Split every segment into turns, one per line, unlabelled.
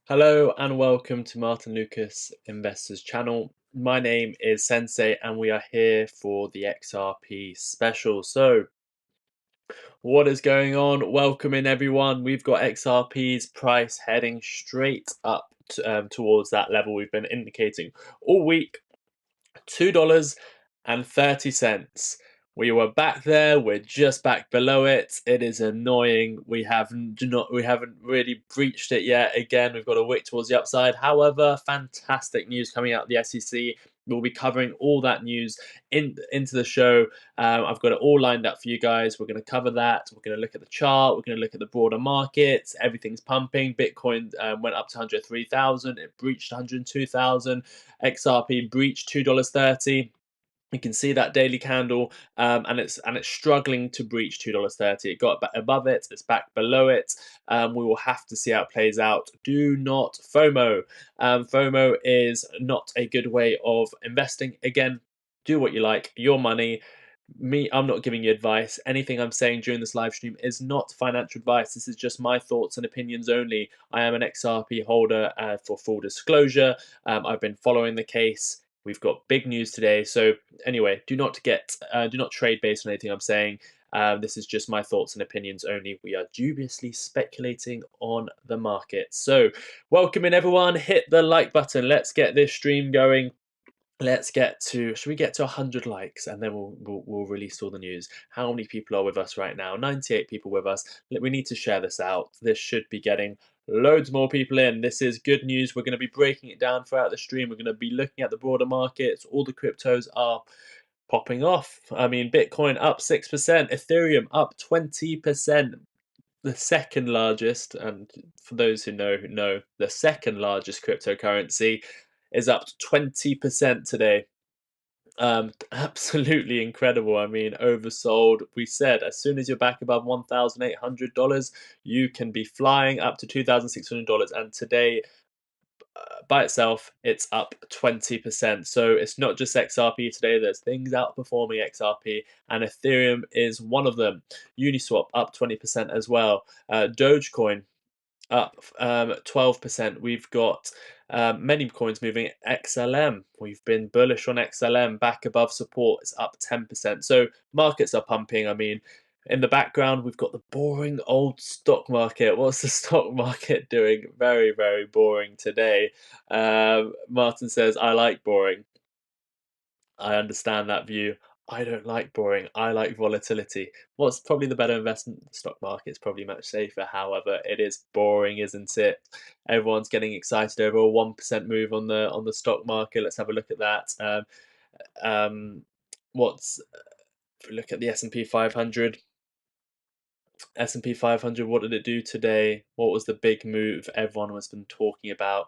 Hello and welcome to Martin Lucas Investors channel. My name is Sensei and we are here for the XRP special. So, what is going on? Welcome in everyone. We've got XRP's price heading straight up towards that level we've been indicating all week. $2.30. We were back there. We're just back below it. It is annoying. We haven't really breached it yet. Again, we've got a wick towards the upside. However, fantastic news coming out of the SEC. We'll be covering all that news into the show. I've got it all lined up for you guys. We're going to cover that. We're going to look at the chart. We're going to look at the broader markets. Everything's pumping. Bitcoin went up to 103,000. It breached 102,000. XRP breached $2.30. You can see that daily candle, and it's struggling to breach $2.30. It got back above it. It's back below it. We will have to see how it plays out. Do not FOMO. FOMO is not a good way of investing. Again, do what you like. Your money. I'm not giving you advice. Anything I'm saying during this live stream is not financial advice. This is just my thoughts and opinions only. I am an XRP holder for full disclosure. I've been following the case. We've got big news today. So anyway, do not trade based on anything I'm saying. This is just my thoughts and opinions only. We are dubiously speculating on the market. So welcome in everyone. Hit the like button. Let's get this stream going. Should we get to 100 likes and then we'll release all the news. How many people are with us right now? 98 people with us. We need to share this out. This should be getting loads more people in. This is good news. We're going to be breaking it down throughout the stream. We're going to be looking at the broader markets. All the cryptos are popping off. I mean, Bitcoin up 6%, Ethereum up 20%. The second largest, and for those who know, the second largest cryptocurrency is up 20% today. Absolutely incredible. I mean, oversold. We said as soon as you're back above $1,800, you can be flying up to $2,600. And today, by itself, it's up 20%. So it's not just XRP today. There's things outperforming XRP, and Ethereum is one of them. Uniswap up 20% as well. Dogecoin up 12%. We've got many coins moving. XLM, we've been bullish on XLM, back above support, it's up 10%. So markets are pumping. I mean, in the background, we've got the boring old stock market. What's the stock market doing? Very, very boring today. Martin says, I like boring. I understand that view. I don't like boring. I like volatility. What's probably the better investment? The stock market is probably much safer. However, it is boring, isn't it? Everyone's getting excited over a 1% move on the stock market. Let's have a look at that. What's if we look at the S&P 500? S&P 500. What did it do today? What was the big move everyone has been talking about?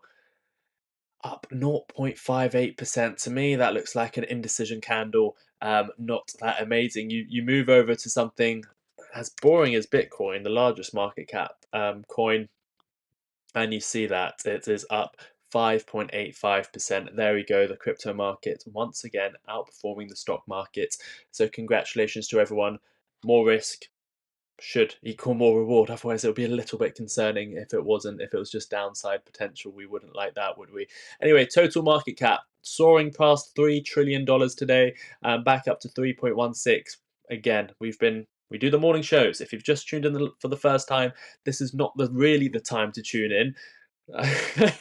Up 0.58%. To me, that looks like an indecision candle. Not that amazing. You move over to something as boring as Bitcoin, the largest market cap coin, and you see that it is up 5.85%. There we go. The crypto market once again outperforming the stock market. So congratulations to everyone. More risk should equal more reward. Otherwise, it would be a little bit concerning if it wasn't. If it was just downside potential, we wouldn't like that, would we? Anyway, total market cap soaring past $3 trillion today, back up to 3.16. Again, we do the morning shows. If you've just tuned in for the first time, this is not really the time to tune in.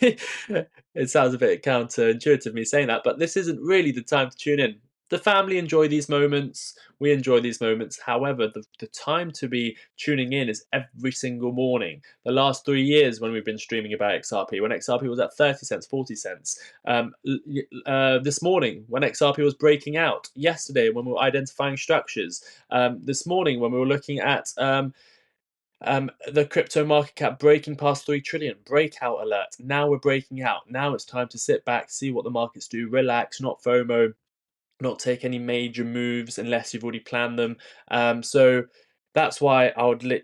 It sounds a bit counterintuitive me saying that, but this isn't really the time to tune in. The family enjoy these moments. We enjoy these moments. However, the time to be tuning in is every single morning. The last 3 years when we've been streaming about XRP, when XRP was at 30 cents, 40 cents. This morning when XRP was breaking out. Yesterday when we were identifying structures. This morning when we were looking at the crypto market cap breaking past 3 trillion. Breakout alert. Now we're breaking out. Now it's time to sit back, see what the markets do, relax, not FOMO, not take any major moves unless you've already planned them. So that's why I would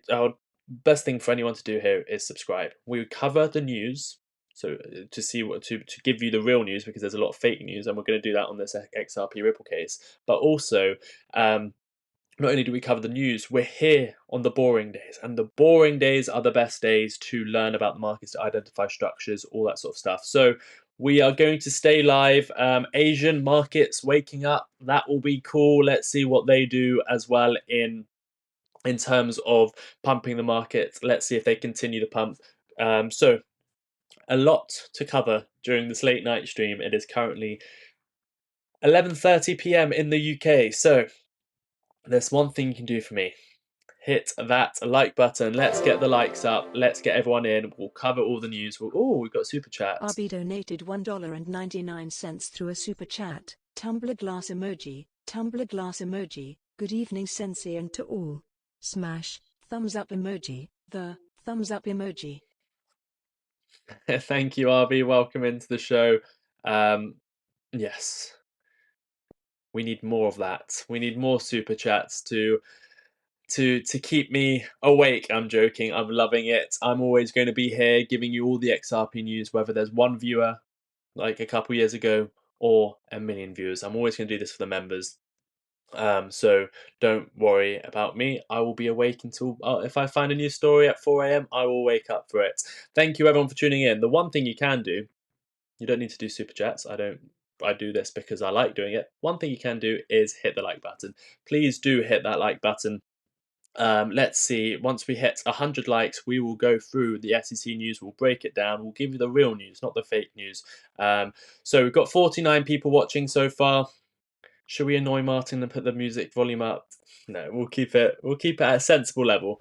best thing for anyone to do here is subscribe. We cover the news, so to see to give you the real news, because there's a lot of fake news, and we're going to do that on this XRP Ripple case. But also, not only do we cover the news, we're here on the boring days. And the boring days are the best days to learn about the markets, to identify structures, all that sort of stuff. So we are going to stay live. Asian markets waking up. That will be cool. Let's see what they do as well in terms of pumping the market. Let's see if they continue to pump. So a lot to cover during this late night stream. It is currently 11:30 p.m. in the UK. So there's one thing you can do for me. Hit that like button. Let's get the likes up. Let's get everyone in. We'll cover all the news. Oh, we've got super chats.
RB donated $1.99 through a super chat. Tumbler glass emoji. Tumbler glass emoji. Good evening, Sensei, and to all. Smash thumbs up emoji. The thumbs up emoji.
Thank you, RB. Welcome into the show. Yes, we need more of that. We need more super chats to keep me awake. I'm joking. I'm loving it. I'm always going to be here giving you all the XRP news, whether there's one viewer like a couple years ago or a million viewers. I'm always going to do this for the members. So don't worry about me. I will be awake until if I find a new story at 4 a.m. I will wake up for it. Thank you everyone for tuning in. The one thing you can do, you don't need to do super chats. I do this because I like doing it. One thing you can do is hit the like button. Please do hit that like button. Let's see, once we hit 100 likes, we will go through the SEC news, we'll break it down, we'll give you the real news, not the fake news. So we've got 49 people watching so far. Should we annoy Martyn and put the music volume up? No, we'll keep it at a sensible level.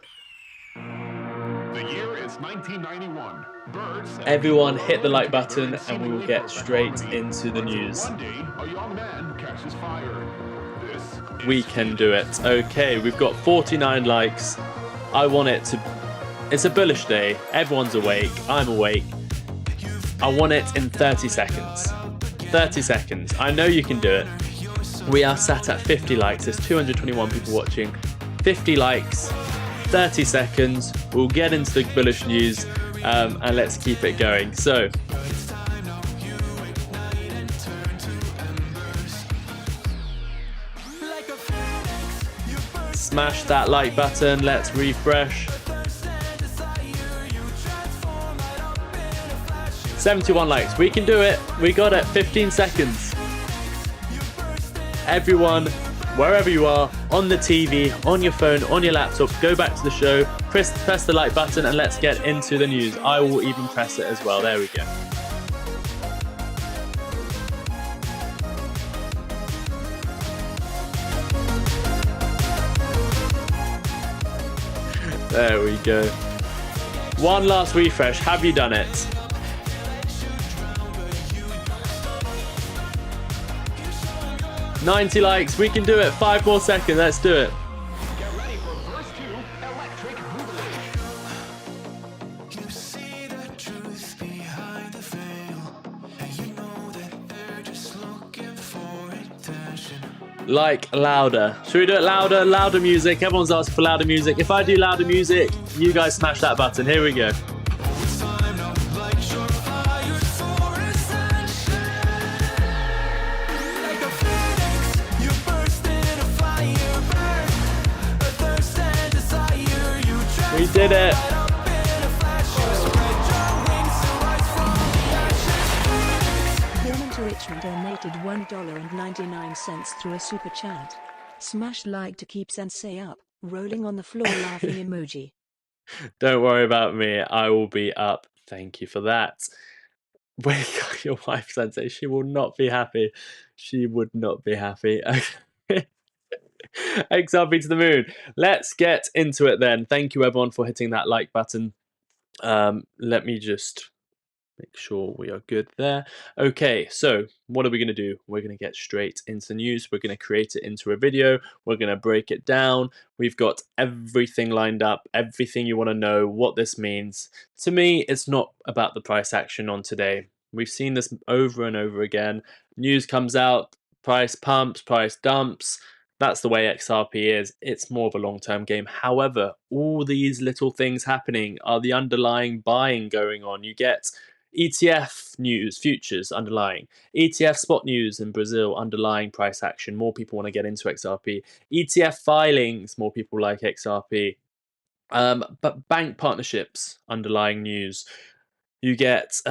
The year is 1991. Birds
Everyone hit the like button and we will get straight into the news.
One day, a young man catches fire.
We can do it. Okay, we've got 49 likes. I want it to... It's a bullish day. Everyone's awake. I'm awake. I want it in 30 seconds. 30 seconds. I know you can do it. We are sat at 50 likes. There's 221 people watching. 50 likes. 30 seconds. We'll get into the bullish news and let's keep it going. So... Smash that like button, let's refresh. 71 likes, we can do it, we got it, 15 seconds. Everyone, wherever you are, on the TV, on your phone, on your laptop, go back to the show, press the like button and let's get into the news. I will even press it as well, there we go. There we go. One last refresh. Have you done it? $90 likes. We can do it. 5 more seconds. Let's do it.
Get ready for verse 2, electric boogaloo.
You see the truth behind the veil, and you know that they're just looking for attention.
Like louder. Should we do it louder? Louder music. Everyone's asking for louder music. If I do louder music, you guys smash that button. Here we go. We did it.
Richmond donated $1.99 through a super chat. Smash like to keep Sensei up, rolling on the floor laughing emoji.
Don't worry about me, I will be up. Thank you for that. Wake up your wife, Sensei. She will not be happy. She would not be happy. XRP to the moon. Let's get into it then. Thank you everyone for hitting that like button. Let me just make sure we are good there. Okay, so what are we going to do? We're going to get straight into the news. We're going to create it into a video. We're going to break it down. We've got everything lined up, everything you want to know, what this means. To me, it's not about the price action on today. We've seen this over and over again. News comes out, price pumps, price dumps. That's the way XRP is. It's more of a long-term game. However, all these little things happening are the underlying buying going on. You get ETF news, futures underlying. ETF spot news in Brazil, underlying price action. More people want to get into XRP. ETF filings, more people like XRP. But bank partnerships, underlying news. You get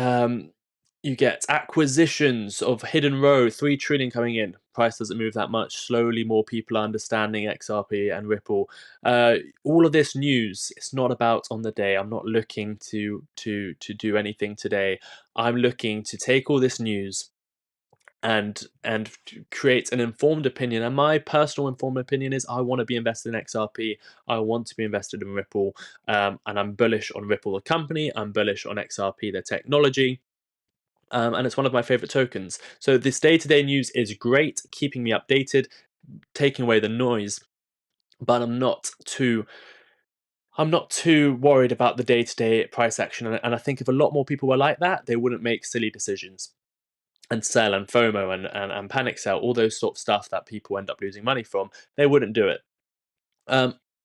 acquisitions of Hidden Row, 3 trillion coming in. Price doesn't move that much. Slowly, more people are understanding XRP and Ripple. All of this news, it's not about on the day. I'm not looking to do anything today. I'm looking to take all this news and create an informed opinion. And my personal informed opinion is I want to be invested in XRP. I want to be invested in Ripple. And I'm bullish on Ripple, the company. I'm bullish on XRP, the technology. And it's one of my favorite tokens. So this day-to-day news is great, keeping me updated, taking away the noise, but I'm not too worried about the day-to-day price action. And I think if a lot more people were like that, they wouldn't make silly decisions and sell and FOMO and panic sell, all those sort of stuff that people end up losing money from. They wouldn't do it.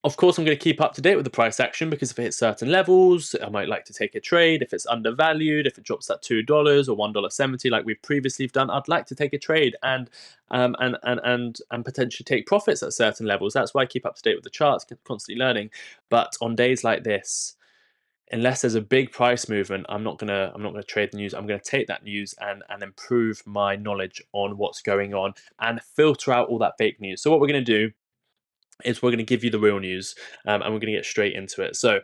Of course, I'm going to keep up to date with the price action, because if it hits certain levels, I might like to take a trade. If it's undervalued, if it drops at $2 or $1.70, like we've previously done, I'd like to take a trade and potentially take profits at certain levels. That's why I keep up to date with the charts, constantly learning. But on days like this, unless there's a big price movement, I'm not gonna trade the news. I'm gonna take that news and improve my knowledge on what's going on and filter out all that fake news. So what we're gonna do is we're going to give you the real news, and we're going to get straight into it. So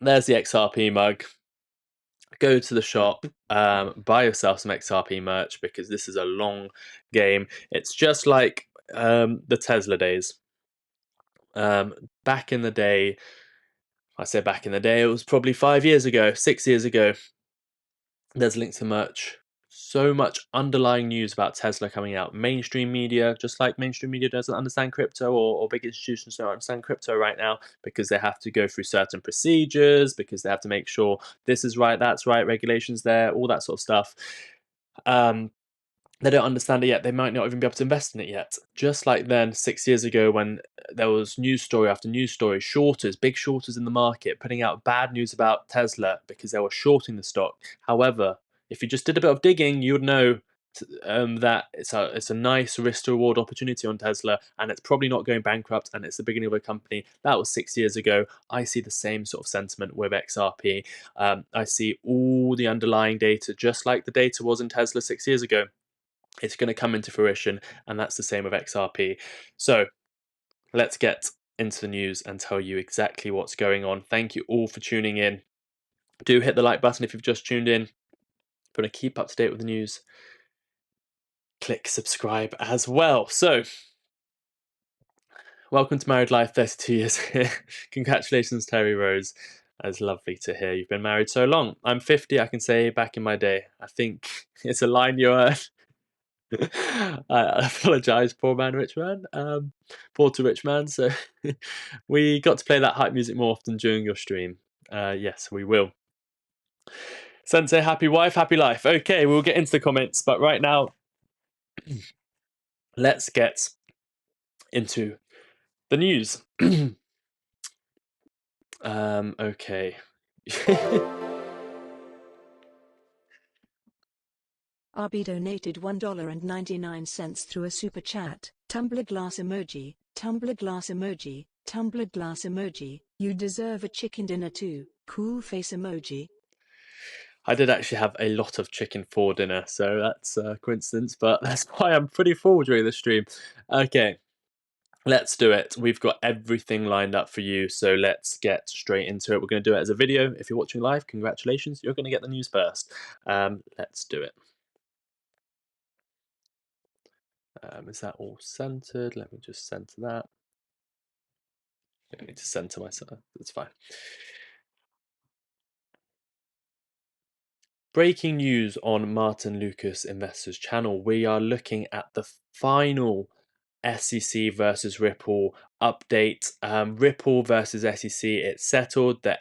there's the XRP mug. Go to the shop, buy yourself some XRP merch, because this is a long game. It's just like the Tesla days. Back in the day, I say back in the day, it was probably 5 years ago, 6 years ago. There's links to merch. So much underlying news about Tesla coming out. Mainstream media, just like mainstream media doesn't understand crypto, or big institutions don't understand crypto right now, because they have to go through certain procedures, because they have to make sure this is right, that's right, regulations there, all that sort of stuff. They don't understand it yet. They might not even be able to invest in it yet. Just like then, 6 years ago, when there was news story after news story, shorters, big shorters in the market, putting out bad news about Tesla because they were shorting the stock. However, if you just did a bit of digging, you would know that it's a nice risk to reward opportunity on Tesla, and it's probably not going bankrupt, and it's the beginning of a company. That was 6 years ago. I see the same sort of sentiment with XRP. I see all the underlying data, just like the data was in Tesla 6 years ago. It's going to come into fruition, and that's the same with XRP. So let's get into the news and tell you exactly what's going on. Thank you all for tuning in. Do hit the like button if you've just tuned in. If you want to keep up to date with the news, click subscribe as well. So welcome to Married Life, 32 years here. Congratulations, Terry Rose. It's lovely to hear you've been married so long. I'm 50, I can say back in my day. I think it's a line you heard. I apologise, poor man, rich man. Poor to rich man. So we got to play that hype music more often during your stream. Yes, we will. Sensei, happy wife, happy life. Okay, we'll get into the comments, but right now, let's get into the news. Okay.
RB donated $1.99 through a super chat. Tumbler glass emoji, tumbler glass emoji, tumbler glass emoji. You deserve a chicken dinner too. Cool face emoji.
I did actually have a lot of chicken for dinner, so that's a coincidence, but that's why I'm pretty full during the stream. Okay, let's do it. We've got everything lined up for you, so let's get straight into it. We're going to do it as a video. If you're watching live, congratulations, you're going to get the news first. Let's do it. Is that all centered? Let me just center that. I don't need to center myself. That's fine. Breaking news on Martyn Lucas Investors channel. We are looking at the final SEC versus Ripple update. Ripple versus SEC, it's settled. The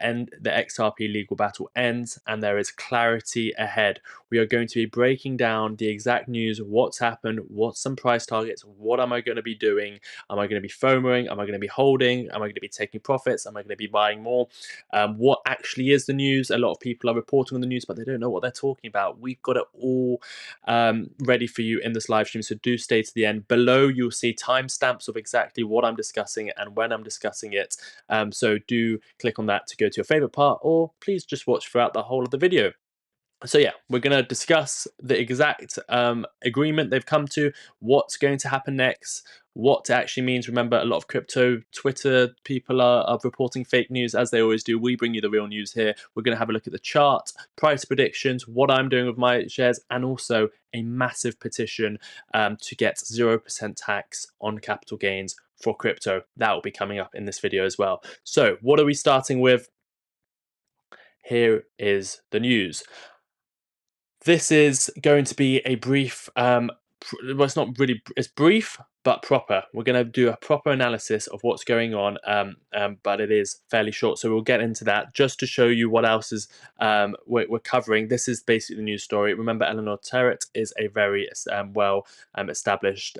XRP legal battle ends, and there is clarity ahead. We are going to be breaking down the exact news, what's happened, what's some price targets, what am I going to be doing? Am I going to be FOMOing? Am I going to be holding? Am I going to be taking profits? Am I going to be buying more? What actually is the news? A lot of people are reporting on the news, but they don't know what they're talking about. We've got it all ready for you in this live stream, so do stay to the end. Below, you'll see timestamps of exactly what I'm discussing and when I'm discussing it. So do click on that to go to your favorite part, or please just watch throughout the whole of the video. So yeah, we're going to discuss the exact agreement they've come to, what's going to happen next, what it actually means. Remember, a lot of crypto Twitter people are reporting fake news, as they always do. We bring you the real news here. We're going to have a look at the chart, price predictions, what I'm doing with my shares, and also a massive petition to get 0% tax on capital gains for crypto. That will be coming up in this video as well. So what are we starting with? Here is the news. This is going to be a brief, well, it's not really, it's brief, but proper. We're going to do a proper analysis of what's going on, but it is fairly short. So we'll get into that just to show you what else is we're covering. This is basically the news story. Remember, Eleanor Terrett is a very well established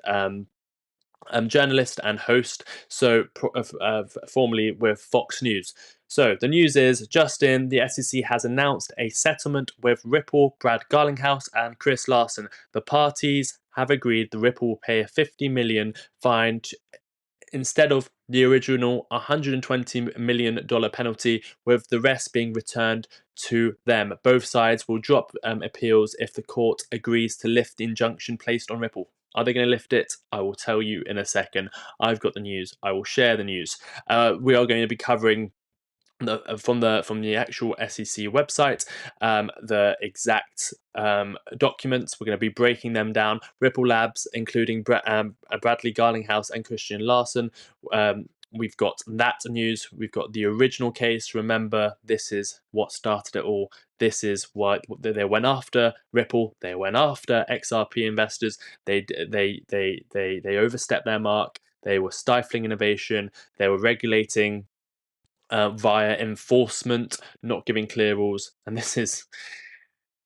journalist and host, so formerly with Fox News. So the news is, Justin, the SEC has announced a settlement with Ripple, Brad Garlinghouse, and Chris Larsen. The parties have agreed the Ripple will pay a $50 million fine instead of the original $120 million penalty, with the rest being returned to them. Both sides will drop appeals if the court agrees to lift the injunction placed on Ripple. Are they going to lift it? I will tell you in a second. I've got the news. I will share the news. We are going to be covering from the actual SEC website, the exact documents. We're going to be breaking them down. Ripple Labs, including Bradley Garlinghouse and Christian Larsen. We've got that news. We've got the original case. Remember, this is what started it all. This is what they went after Ripple. They went after XRP investors. They overstepped their mark. They were stifling innovation. They were regulating via enforcement, not giving clear rules. And this is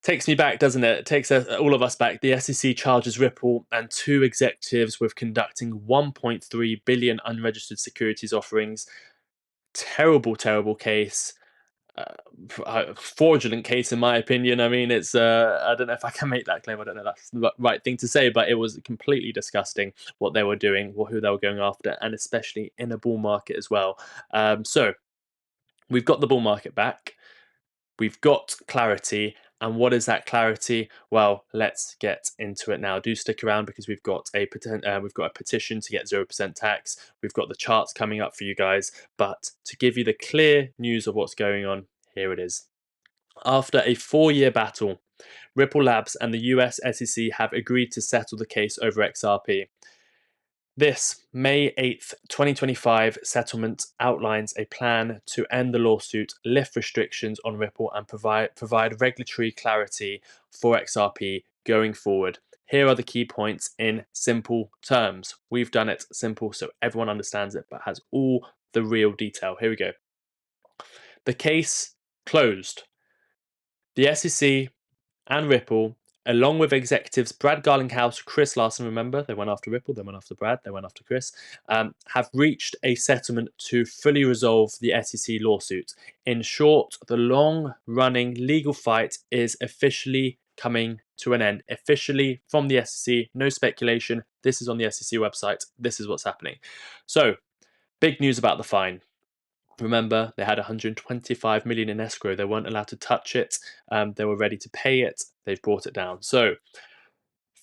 takes me back, doesn't it? It takes all of us back. The SEC charges Ripple and two executives with conducting 1.3 billion unregistered securities offerings. Terrible, terrible case. Fraudulent case, in my opinion. I mean, it's I don't know if I can make that claim. I don't know if that's the right thing to say, but it was completely disgusting what they were doing, who they were going after, and especially in a bull market as well. So we've got the bull market back. We've got clarity. And what is that clarity? Well, let's get into it now. Do stick around, because we've got a petition to get 0% tax. We've got the charts coming up for you guys. But to give you the clear news of what's going on, here it is. After a 4-year battle, Ripple Labs and the US SEC have agreed to settle the case over XRP. This May 8th, 2025 settlement outlines a plan to end the lawsuit, lift restrictions on Ripple, and provide regulatory clarity for XRP going forward. Here are the key points in simple terms. We've done it simple so everyone understands it, but has all the real detail. Here we go. The case closed. The SEC and Ripple, along with executives Brad Garlinghouse, Chris Larsen, remember, they went after Ripple, they went after Brad, they went after Chris, have reached a settlement to fully resolve the SEC lawsuit. In short, the long-running legal fight is officially coming to an end. Officially from the SEC, no speculation. This is on the SEC website. This is what's happening. So, big news about the fine. Remember, they had 125 million in escrow. They weren't allowed to touch it. They were ready to pay it. They've brought it down. So,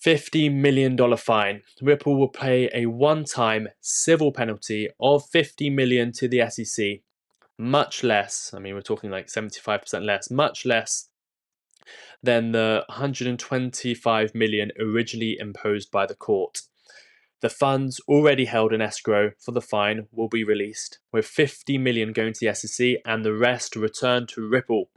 $50 million fine. Ripple will pay a one-time civil penalty of $50 million to the SEC. Much less, I mean, we're talking like 75% less, much less than the 125 million originally imposed by the court. The funds already held in escrow for the fine will be released, with 50 million going to the SEC and the rest returned to Ripple.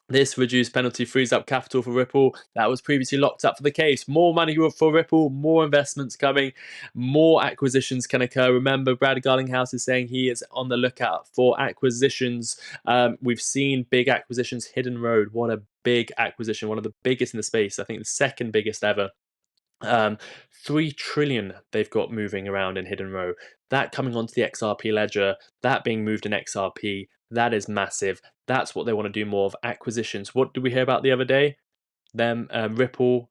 This reduced penalty frees up capital for Ripple that was previously locked up for the case. More money for Ripple, more investments coming, more acquisitions can occur. Remember, Brad Garlinghouse is saying he is on the lookout for acquisitions. We've seen big acquisitions. Hidden Road, what a big acquisition, one of the biggest in the space. I think the second biggest ever. 3 trillion they've got moving around in Hidden Row. That coming onto the XRP ledger, that being moved in XRP, that is massive. That's what they want to do more of, acquisitions. What did we hear about the other day? Them Ripple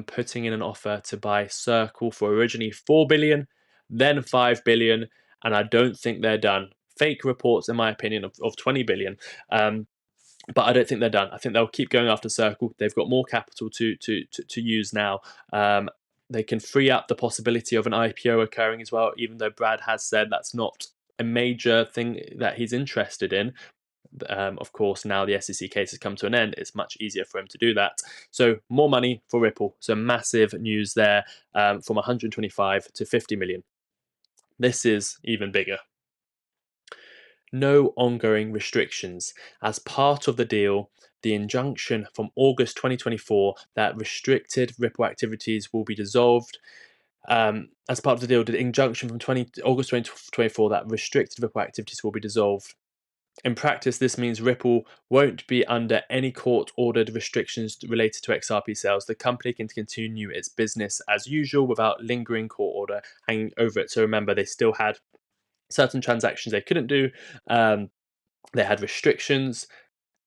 putting in an offer to buy Circle for originally 4 billion, then 5 billion, and I don't think they're done. Fake reports, in my opinion, of 20 billion. But I don't think they're done. I think they'll keep going after Circle. They've got more capital to use now. They can free up the possibility of an IPO occurring as well, even though Brad has said that's not a major thing that he's interested in. Of course, now the SEC case has come to an end, it's much easier for him to do that. So more money for Ripple. So massive news there, from 125 to 50 million. This is even bigger. No ongoing restrictions. As part of the deal, the injunction from August 2024 that restricted Ripple activities will be dissolved. As part of the deal, the injunction from August 2024 that restricted Ripple activities will be dissolved. In practice, this means Ripple won't be under any court-ordered restrictions related to XRP sales. The company can continue its business as usual without lingering court order hanging over it. So remember, they still had certain transactions they couldn't do. They had restrictions.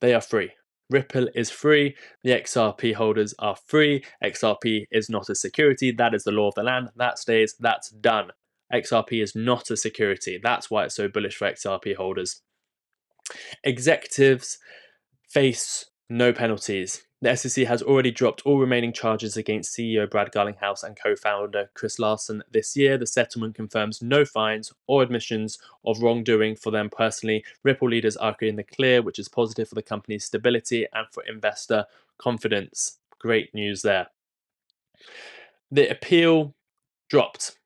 They are free. Ripple is free. The XRP holders are free. XRP is not a security. That is the law of the land. That stays. That's done. XRP is not a security. That's why it's so bullish for XRP holders. Executives face no penalties. The SEC has already dropped all remaining charges against CEO Brad Garlinghouse and co-founder Chris Larsen this year. The settlement confirms no fines or admissions of wrongdoing for them personally. Ripple leaders are in the clear, which is positive for the company's stability and for investor confidence. Great news there. The appeal dropped.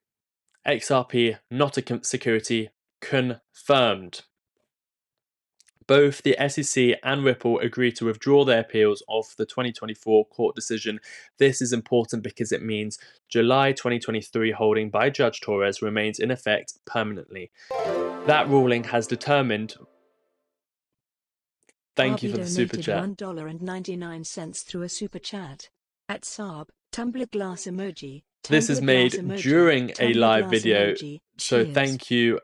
XRP not a security confirmed. Both the SEC and Ripple agreed to withdraw their appeals of the 2024 court decision. This is important because it means July 2023 holding by Judge Torres remains in effect permanently. That ruling has determined. Thank you for the super chat.
$1.99 through a super chat. At Saab, Tumblr glass emoji.
This is made during a live video, so thank you.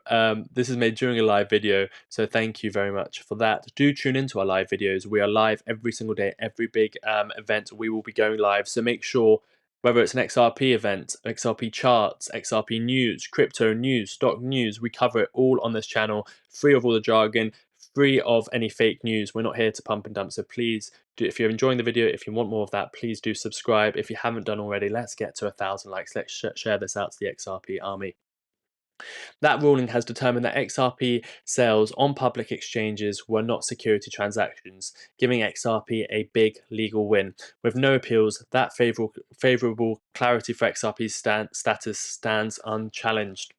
This is made during a live video, so thank you very much for that. Do tune into our live videos. We are live every single day, every big event we will be going live, so make sure, whether it's an XRP event, XRP charts, XRP news, crypto news, stock news, we cover it all on this channel, free of all the jargon, free of any fake news. We're not here to pump and dump, so please do, if you're enjoying the video, if you want more of that, please do subscribe. If you haven't done already, let's get to 1,000 likes. Let's share this out to the XRP army. That ruling has determined that XRP sales on public exchanges were not security transactions, giving XRP a big legal win. With no appeals, that favourable clarity for XRP's status stands unchallenged.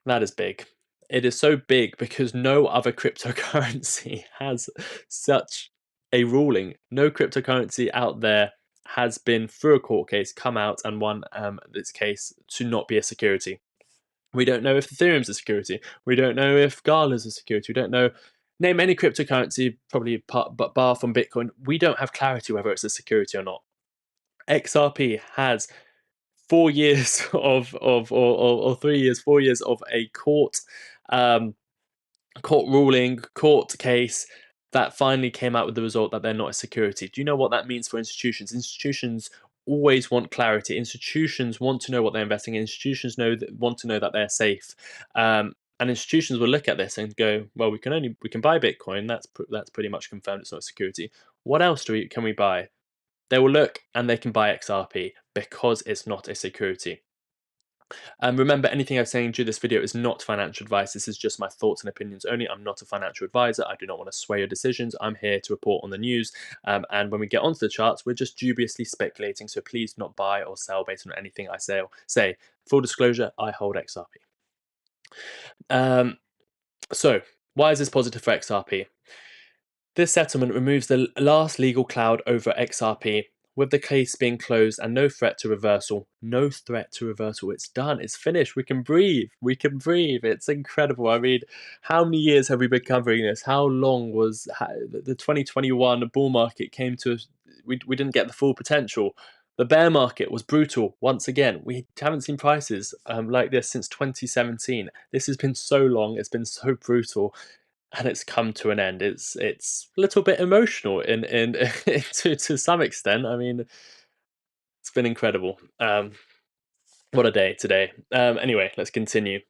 That is big. It is so big because no other cryptocurrency has such a ruling. No cryptocurrency out there has been, through a court case, come out and won this case to not be a security. We don't know if Ethereum's a security. We don't know if Gala's a security. We don't know. Name any cryptocurrency, probably but bar from Bitcoin. We don't have clarity whether it's a security or not. XRP has 4 years or 3 years, 4 years of a court ruling, court case that finally came out with the result that they're not a security. Do you know what that means for institutions? Institutions always want clarity. Institutions want to know what they're investing in. Institutions want to know that they're safe. And institutions will look at this and go, well, we can buy Bitcoin. That's pretty much confirmed it's not a security. What else can we buy? They will look and they can buy XRP because it's not a security. Remember, anything I'm saying during this video is not financial advice. This is just my thoughts and opinions only. I'm not a financial advisor. I do not want to sway your decisions. I'm here to report on the news. And when we get onto the charts, we're just dubiously speculating. So please not buy or sell based on anything I say. Full disclosure, I hold XRP. So why is this positive for XRP? This settlement removes the last legal cloud over XRP, with the case being closed and no threat to reversal. No threat to reversal. It's done. It's finished. We can breathe. We can breathe. It's incredible. I mean, how many years have we been covering this? How long was the 2021 bull market came to us? We didn't get the full potential. The bear market was brutal once again. We haven't seen prices like this since 2017. This has been so long. It's been so brutal, and it's come to an end. It's a little bit emotional in to some extent. I mean, it's been incredible. What a day today. Anyway, let's continue.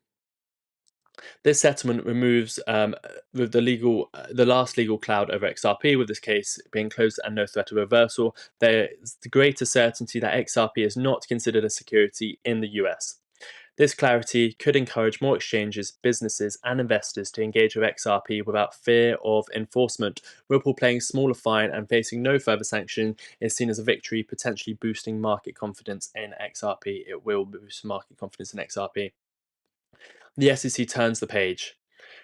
This settlement removes with the last legal cloud over XRP, with this case being closed and no threat of reversal. There is the greater certainty that XRP is not considered a security in the US. This clarity could encourage more exchanges, businesses, and investors to engage with XRP without fear of enforcement. Ripple paying smaller fine and facing no further sanction is seen as a victory, potentially boosting market confidence in XRP. It will boost market confidence in XRP. The SEC turns the page.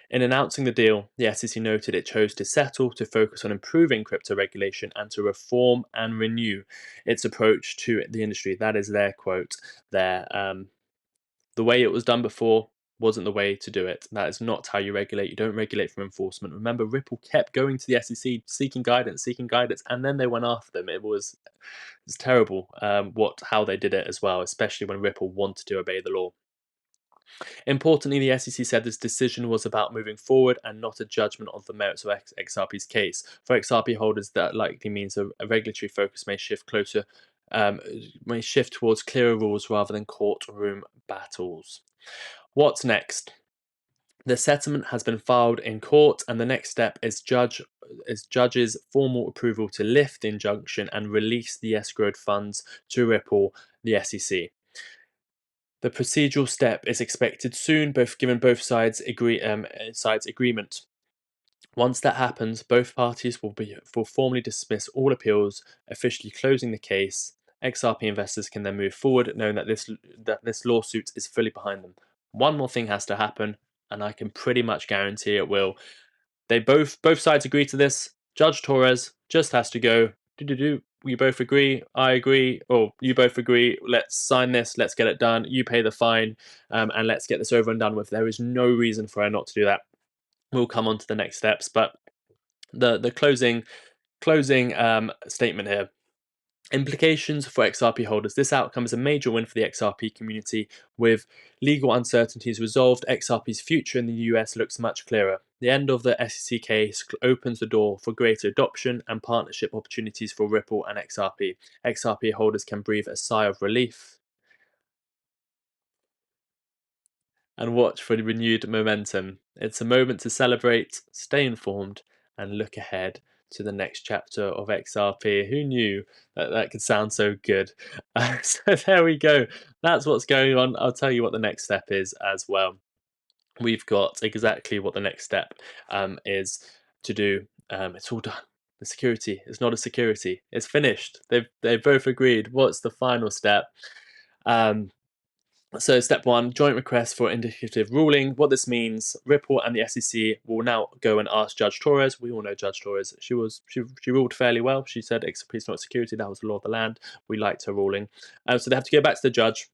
In announcing the deal, the SEC noted it chose to settle to focus on improving crypto regulation and to reform and renew its approach to the industry. That is their quote there. The way it was done before wasn't the way to do it. That is not how you regulate. You don't regulate from enforcement. Remember, Ripple kept going to the SEC, seeking guidance, and then they went after them. It was terrible how they did it as well, especially when Ripple wanted to obey the law. Importantly, the SEC said this decision was about moving forward and not a judgment on the merits of XRP's case. For XRP holders, that likely means a regulatory focus may shift towards clearer rules rather than courtroom battles. What's next? The settlement has been filed in court, and the next step is judge's formal approval to lift the injunction and release the escrowed funds to Ripple, the SEC. The procedural step is expected soon, given both sides' agreement. Once that happens, both parties will formally dismiss all appeals, officially closing the case. XRP investors can then move forward, knowing that this lawsuit is fully behind them. One more thing has to happen, and I can pretty much guarantee it will. They both sides agree to this. Judge Torres just has to go. We both agree. I agree. Or you both agree. Let's sign this. Let's get it done. You pay the fine, and let's get this over and done with. There is no reason for her not to do that. We'll come on to the next steps, but the closing statement here. Implications for XRP holders. This outcome is a major win for the XRP community. With legal uncertainties resolved, XRP's future in the US looks much clearer. The end of the SEC case opens the door for greater adoption and partnership opportunities for Ripple and XRP. XRP holders can breathe a sigh of relief and watch for renewed momentum. It's a moment to celebrate, stay informed, and look ahead to the next chapter of XRP. Who knew that could sound so good? So there we go. That's what's going on. I'll tell you what the next step is as well. We've got exactly what the next step is to do. It's all done. The security is not a security. It's finished. They've both agreed. What's the final step? So step one, joint request for indicative ruling. What this means, Ripple and the SEC will now go and ask Judge Torres. We all know Judge Torres. She ruled fairly well. She said XRP is not security. That was the law of the land. We liked her ruling. So they have to go back to the judge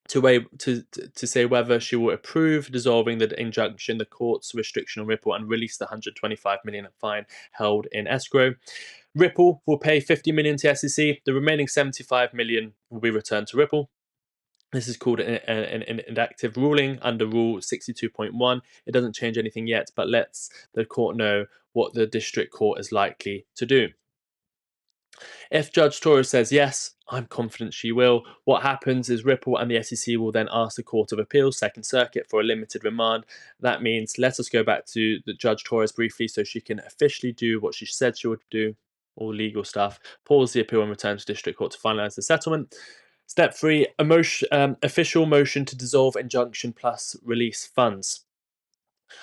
to say whether she will approve dissolving the injunction, the court's restriction on Ripple, and release the $125 million fine held in escrow. Ripple will pay $50 million to SEC. The remaining $75 million will be returned to Ripple. This is called an inactive ruling under Rule 62.1. It doesn't change anything yet, but lets the court know what the district court is likely to do. If Judge Torres says yes, I'm confident she will. What happens is Ripple and the SEC will then ask the Court of Appeals, Second Circuit, for a limited remand. That means let us go back to the Judge Torres briefly so she can officially do what she said she would do, all legal stuff, pause the appeal and return to district court to finalise the settlement. Step 3, official motion to dissolve injunction plus release funds.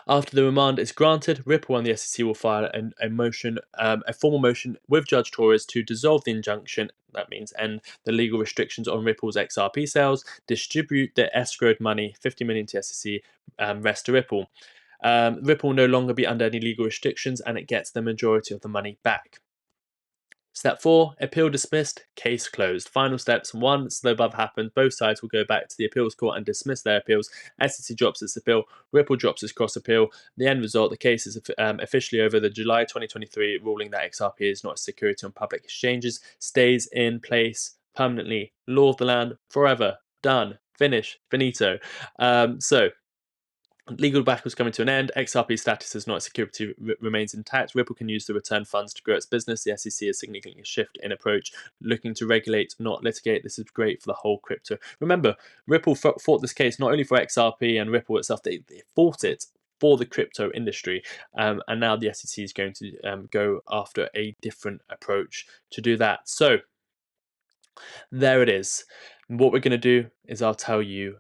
After the remand is granted, Ripple and the SEC will file a formal motion with Judge Torres to dissolve the injunction. That means end the legal restrictions on Ripple's XRP sales, distribute the escrowed money, $50 million to SEC, rest to Ripple. Ripple will no longer be under any legal restrictions, and it gets the majority of the money back. Step 4, appeal dismissed, case closed. Final steps: once the above happened, both sides will go back to the appeals court and dismiss their appeals. SEC drops its appeal, Ripple drops its cross appeal. The end result: the case is officially over. The July 2023 ruling that XRP is not a security on public exchanges stays in place permanently. Law of the land, forever, done, finish, finito. So legal battle is coming to an end. XRP status as not a security remains intact. Ripple can use the return funds to grow its business. The SEC is signaling a shift in approach, looking to regulate, not litigate. This is great for the whole crypto. Remember, Ripple fought this case not only for XRP and Ripple itself, they fought it for the crypto industry. And now the SEC is going to go after a different approach to do that. So there it is. What we're going to do is I'll tell you,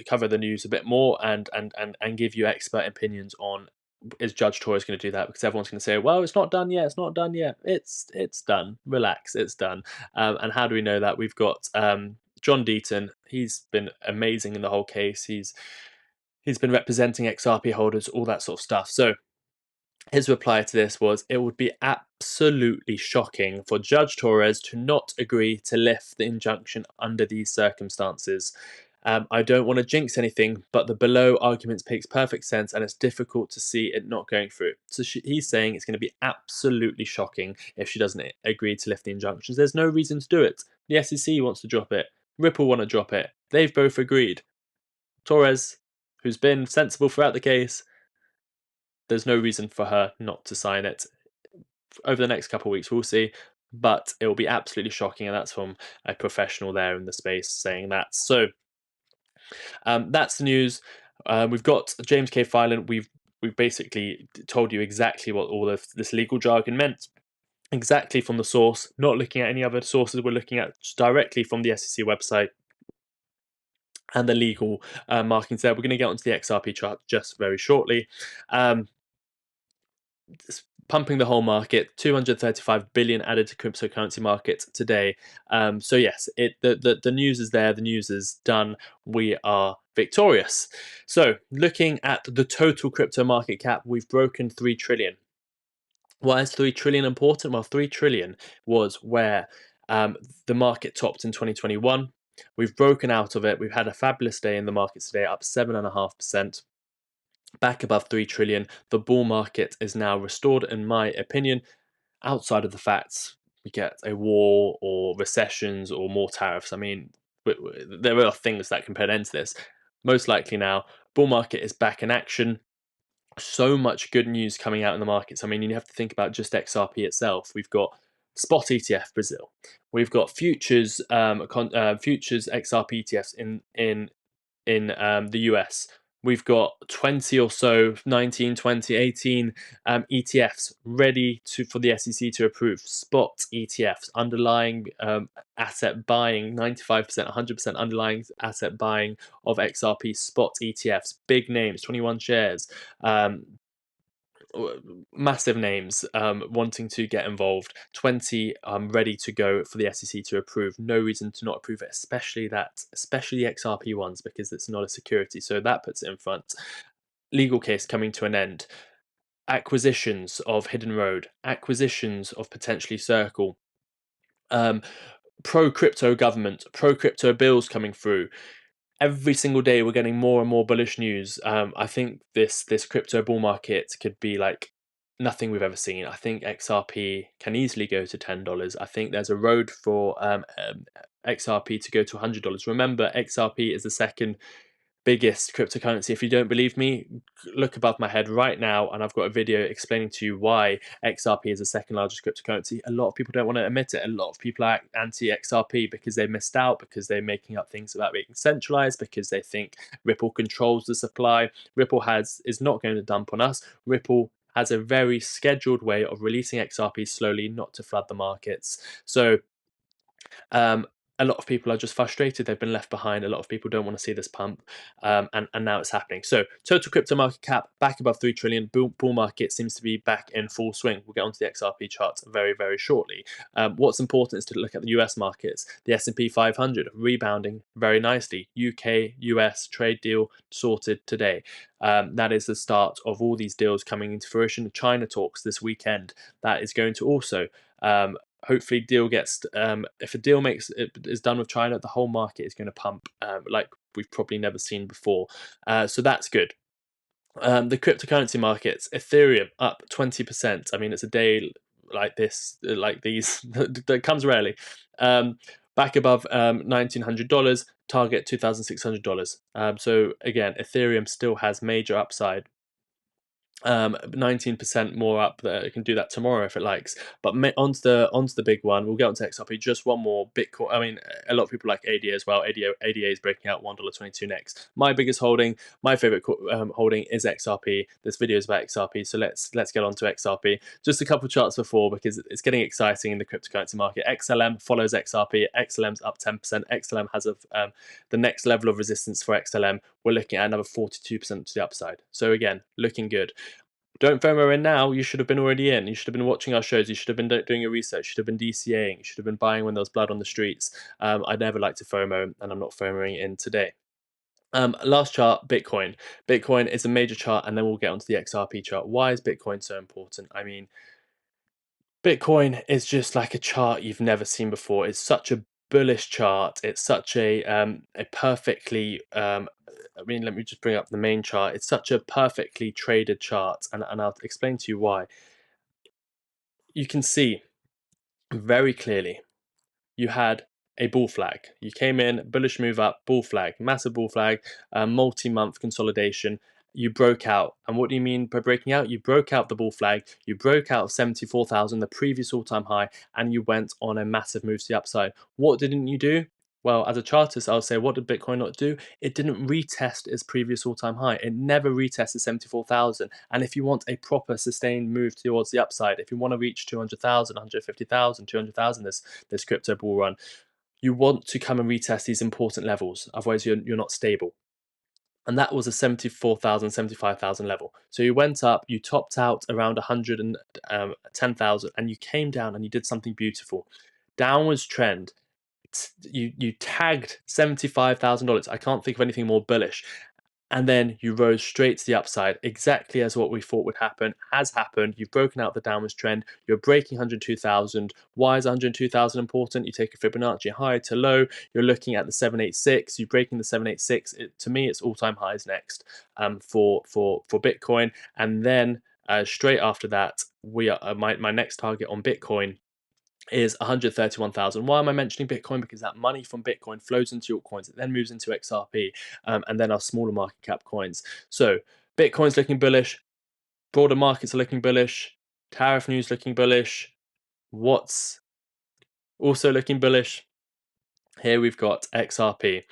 cover the news a bit more and give you expert opinions on, is Judge Torres going to do that? Because everyone's going to say, well, it's not done yet, it's not done yet. It's done. Relax, it's done. And how do we know that? We've got John Deaton. He's been amazing in the whole case. He's been representing XRP holders, all that sort of stuff. So his reply to this was, it would be absolutely shocking for Judge Torres to not agree to lift the injunction under these circumstances. I don't want to jinx anything, but the below arguments makes perfect sense and it's difficult to see it not going through. So he's saying it's going to be absolutely shocking if she doesn't agree to lift the injunctions. There's no reason to do it. The SEC wants to drop it. Ripple want to drop it. They've both agreed. Torres, who's been sensible throughout the case, there's no reason for her not to sign it. Over the next couple of weeks, we'll see, but it will be absolutely shocking, and that's from a professional there in the space saying that. So that's the news. We've got James K. Filan. We've basically told you exactly what all of this legal jargon meant, exactly from the source, not looking at any other sources. We're looking at directly from the SEC website and the legal markings there. We're going to get onto the XRP chart just very shortly. Pumping the whole market, 235 billion added to cryptocurrency market today. So yes, the news is there, the news is done. We are victorious. So looking at the total crypto market cap, we've broken 3 trillion. Why is 3 trillion important? Well, 3 trillion was where the market topped in 2021. We've broken out of it. We've had a fabulous day in the markets today, up 7.5%. Back above 3 trillion. The bull market is now restored, in my opinion, outside of the facts we get a war or recessions or more tariffs. I mean, there are things that can put an end to this. Most likely now, bull market is back in action. So much good news coming out in the markets. I mean, you have to think about just XRP itself. We've got spot ETF Brazil. We've got futures futures XRP ETFs in the US. We've got 20 or so, 19, 20, 18 ETFs ready for the SEC to approve. Spot ETFs, underlying asset buying, 95%, 100% underlying asset buying of XRP spot ETFs. Big names, 21 shares. Massive names wanting to get involved. 20 ready to go for the SEC to approve. No reason to not approve it, especially the XRP ones, because it's not a security, so that puts it in front. Legal case coming to an end. Acquisitions of Hidden Road, acquisitions of potentially Circle, pro-crypto government, pro-crypto bills coming through. Every single day we're getting more and more bullish news. I think this crypto bull market could be like nothing we've ever seen. I think XRP can easily go to $10. I think there's a road for XRP to go to $100. Remember, XRP is the second biggest cryptocurrency. If you don't believe me, look above my head right now, and I've got a video explaining to you why XRP is the second largest cryptocurrency. A lot of people don't want to admit it. A lot of people are anti-XRP because they missed out, because they're making up things about being centralized, because they think Ripple controls the supply. Ripple is not going to dump on us. Ripple has a very scheduled way of releasing XRP slowly, not to flood the markets. So a lot of people are just frustrated. They've been left behind. A lot of people don't want to see this pump, and now it's happening. So total crypto market cap back above 3 trillion. Bull market seems to be back in full swing. We'll get onto the XRP charts very, very shortly. What's important is to look at the US markets. The S&P 500 rebounding very nicely. UK, US trade deal sorted today. That is the start of all these deals coming into fruition. China talks this weekend. That is going to also hopefully deal gets if a deal is done with China, the whole market is going to pump like we've probably never seen before. So that's good. The cryptocurrency markets, Ethereum up 20%. I mean, it's a day like this, like these that comes rarely. Back above $1,900, target $2,600. So again, Ethereum still has major upside. 19% more up there. You can do that tomorrow if it likes. But onto the big one. We'll get onto XRP. Just one more Bitcoin. I mean, a lot of people like ADA as well. ADA is breaking out $1.22 next. My biggest holding, my favorite holding is XRP. This video is about XRP, so let's get on to XRP. Just a couple charts before because it's getting exciting in the cryptocurrency market. XLM follows XRP. XLM's up 10%. XLM has the next level of resistance for XLM. We're looking at another 42% to the upside. So again, looking good. Don't FOMO in now. You should have been already in. You should have been watching our shows. You should have been doing your research. You should have been DCAing. You should have been buying when there was blood on the streets. I never like to FOMO, and I'm not FOMOing in today. Last chart, Bitcoin. Bitcoin is a major chart, and then we'll get onto the XRP chart. Why is Bitcoin so important? I mean, Bitcoin is just like a chart you've never seen before. It's such a bullish chart. It's such a perfectly I mean, let me just bring up the main chart. It's such a perfectly traded chart, and I'll explain to you why. You can see very clearly you had a bull flag. You came in, bullish move up, bull flag, massive bull flag, multi-month consolidation. You broke out. And what do you mean by breaking out? You broke out the bull flag, you broke out 74,000, the previous all-time high, and you went on a massive move to the upside. What didn't you do? Well, as a chartist, I'll say, what did Bitcoin not do? It didn't retest its previous all-time high. It never retested 74,000. And if you want a proper sustained move towards the upside, if you want to reach 200,000, 150,000, 200,000 this crypto bull run, you want to come and retest these important levels. Otherwise, you're not stable. And that was a 74,000, 75,000 level. So you went up, you topped out around 110,000, and you came down and you did something beautiful. Downwards trend. You tagged $75,000. I can't think of anything more bullish. And then you rose straight to the upside, exactly as what we thought would happen has happened. You've broken out the downwards trend. You're breaking 102,000. Why is 102,000 important? You take a Fibonacci high to low. You're looking at the 786. You're breaking the 786. To me, it's all-time highs next for Bitcoin. And then straight after that, we are my next target on Bitcoin is 131,000. Why am I mentioning Bitcoin? Because that money from Bitcoin flows into altcoins. It then moves into XRP and then our smaller market cap coins. So Bitcoin's looking bullish. Broader markets are looking bullish. Tariff news looking bullish. What's also looking bullish? Here we've got XRP.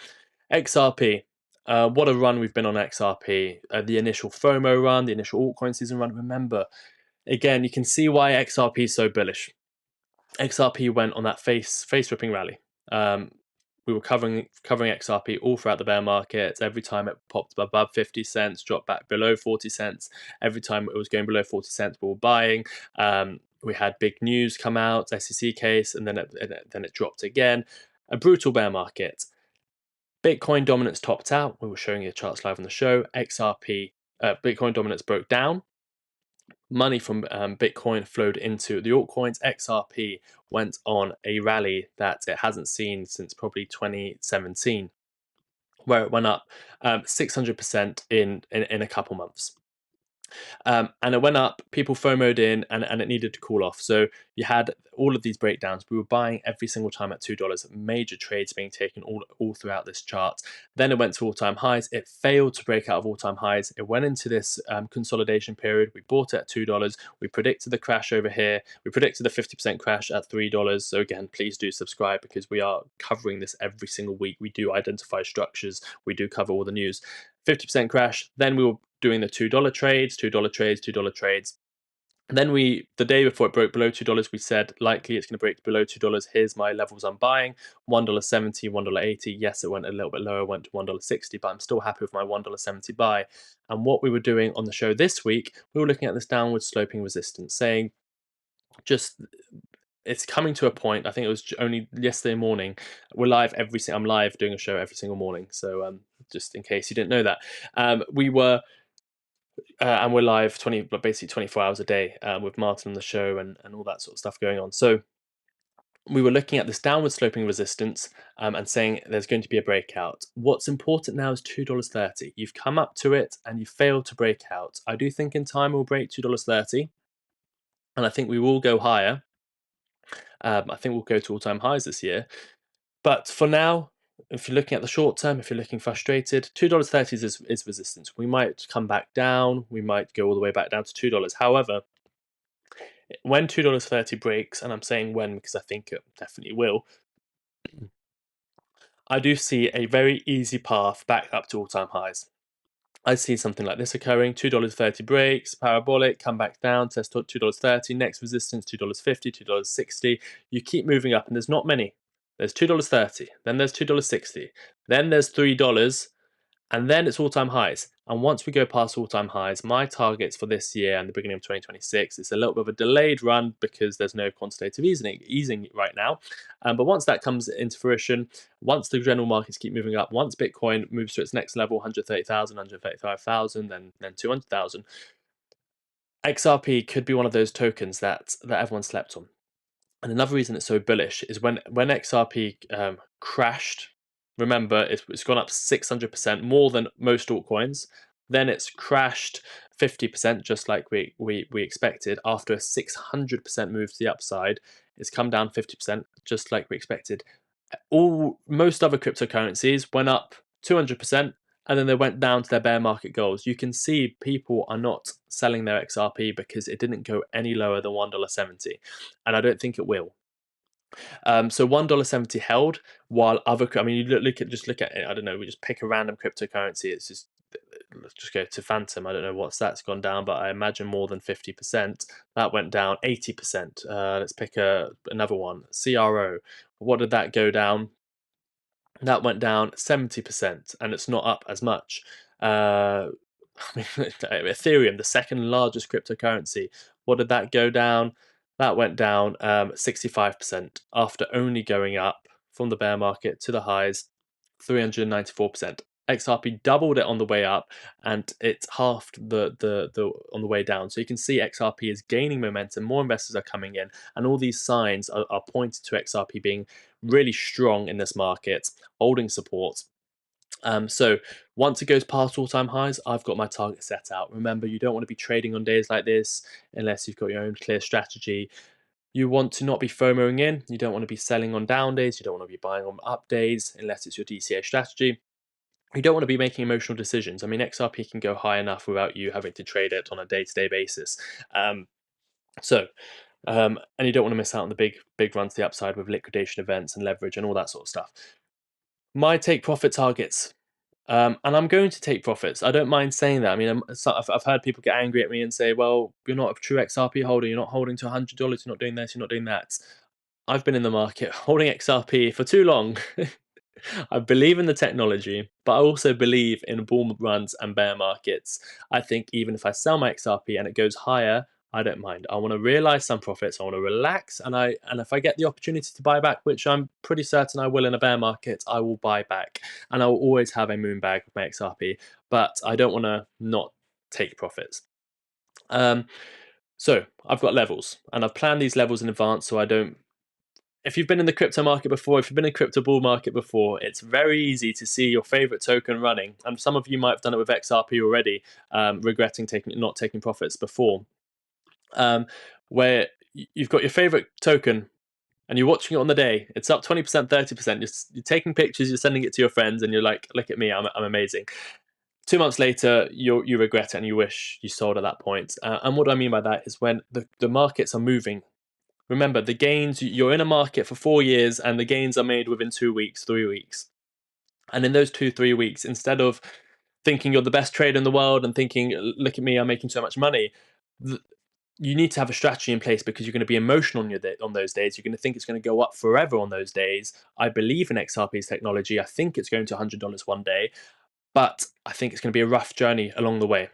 XRP. What a run we've been on XRP. The initial FOMO run, the initial altcoin season run. Remember, again, you can see why XRP is so bullish. XRP went on that face ripping rally. We were covering XRP all throughout the bear market. Every time it popped above 50 cents, dropped back below 40 cents. Every time it was going below 40 cents, we were buying. We had big news come out, SEC case, and then it dropped again. A brutal bear market. Bitcoin dominance topped out. We were showing you the charts live on the show. XRP, Bitcoin dominance broke down. Money from Bitcoin flowed into the altcoins. XRP went on a rally that it hasn't seen since probably 2017, where it went up 600% in a couple months. And it went up, people FOMO'd in, and it needed to cool off. So you had all of these breakdowns. We were buying every single time at $2, major trades being taken all throughout this chart. Then it went to all-time highs. It failed to break out of all-time highs. It went into this consolidation period. We bought it at $2. We predicted the crash over here. We predicted the 50% crash at $3. So again, please do subscribe because we are covering this every single week. We do identify structures. We do cover all the news. 50% crash. Then we were doing the $2 trades, $2 trades, $2 trades. Then the day before it broke below $2, we said likely it's going to break below $2. Here's my levels I'm buying: $1.70, $1.80. Yes, it went a little bit lower, went to $1.60, but I'm still happy with my $1.70 buy. And what we were doing on the show this week, we were looking at this downward sloping resistance, saying just it's coming to a point. I think it was only yesterday morning. We're live I'm live doing a show every single morning. So just in case you didn't know that, we were. And we're live basically 24 hours a day with Martyn on the show and all that sort of stuff going on. So we were looking at this downward sloping resistance and saying there's going to be a breakout. What's important now is $2.30. You've come up to it and you failed to break out. I do think in time we'll break $2.30, and I think we will go higher. I think we'll go to all-time highs this year. But for now, if you're looking at the short term, if you're looking frustrated, $2.30 is resistance. We might come back down. We might go all the way back down to $2. However, when $2.30 breaks, and I'm saying when because I think it definitely will, I do see a very easy path back up to all-time highs. I see something like this occurring: $2.30 breaks, parabolic, come back down, test $2.30, next resistance $2.50, $2.60. You keep moving up, and there's not many. There's $2.30, then there's $2.60, then there's $3, and then it's all-time highs. And once we go past all-time highs, my targets for this year and the beginning of 2026, it's a little bit of a delayed run because there's no quantitative easing right now. But once that comes into fruition, once the general markets keep moving up, once Bitcoin moves to its next level, 130,000, 135,000, then 200,000, XRP could be one of those tokens that everyone slept on. And another reason it's so bullish is when XRP crashed. Remember, it's gone up 600%, more than most altcoins. Then it's crashed 50%, just like we expected. After a 600% move to the upside, it's come down 50%, just like we expected. Most other cryptocurrencies went up 200%, and then they went down to their bear market goals. You can see people are not selling their XRP because it didn't go any lower than $1.70, and I don't think it will. So $1.70 held, while other, I mean, you look at it. I don't know. We just pick a random cryptocurrency. It's just, let's just go to Phantom. I don't know what's that's gone down, but I imagine more than 50%. That went down 80%. Let's pick another one. CRO. What did that go down? That went down 70%, and it's not up as much. I mean, Ethereum, the second largest cryptocurrency, what did that go down? That went down 65% after only going up from the bear market to the highs 394%. XRP doubled it on the way up, and it's halved the on the way down. So you can see XRP is gaining momentum. More investors are coming in, and all these signs are pointed to XRP being really strong in this market, holding support. So once it goes past all-time highs, I've got my target set out. Remember, you don't want to be trading on days like this unless you've got your own clear strategy. You want to not be FOMOing in. You don't want to be selling on down days. You don't want to be buying on up days unless it's your DCA strategy. You don't want to be making emotional decisions. I mean, XRP can go high enough without you having to trade it on a day-to-day basis. And you don't want to miss out on the big run to the upside with liquidation events and leverage and all that sort of stuff. My take profit targets. And I'm going to take profits. I don't mind saying that. I mean, I've heard people get angry at me and say, well, you're not a true XRP holder. You're not holding to $100. You're not doing this. You're not doing that. I've been in the market holding XRP for too long. I believe in the technology, but I also believe in bull runs and bear markets. I think even if I sell my XRP and it goes higher, I don't mind. I want to realize some profits. I want to relax, and if I get the opportunity to buy back, which I'm pretty certain I will in a bear market, I will buy back, and I will always have a moon bag with my XRP. But I don't want to not take profits. So I've got levels, and I've planned these levels in advance, so I don't. If you've been in the crypto market before, if you've been in the crypto bull market before, it's very easy to see your favorite token running. And some of you might have done it with XRP already, regretting not taking profits before. Where you've got your favorite token and you're watching it on the day, it's up 20%, 30%. You're taking pictures, you're sending it to your friends, and you're like, look at me, I'm amazing. 2 months later, you regret it and you wish you sold at that point. And what I mean by that is when the markets are moving. Remember, the gains, you're in a market for 4 years and the gains are made within 2 weeks, 3 weeks. And in those 2-3 weeks, instead of thinking you're the best trader in the world and thinking, look at me, I'm making so much money, you need to have a strategy in place because you're going to be emotional on those days. You're going to think it's going to go up forever on those days. I believe in XRP's technology. I think it's going to $100 one day, but I think it's going to be a rough journey along the way.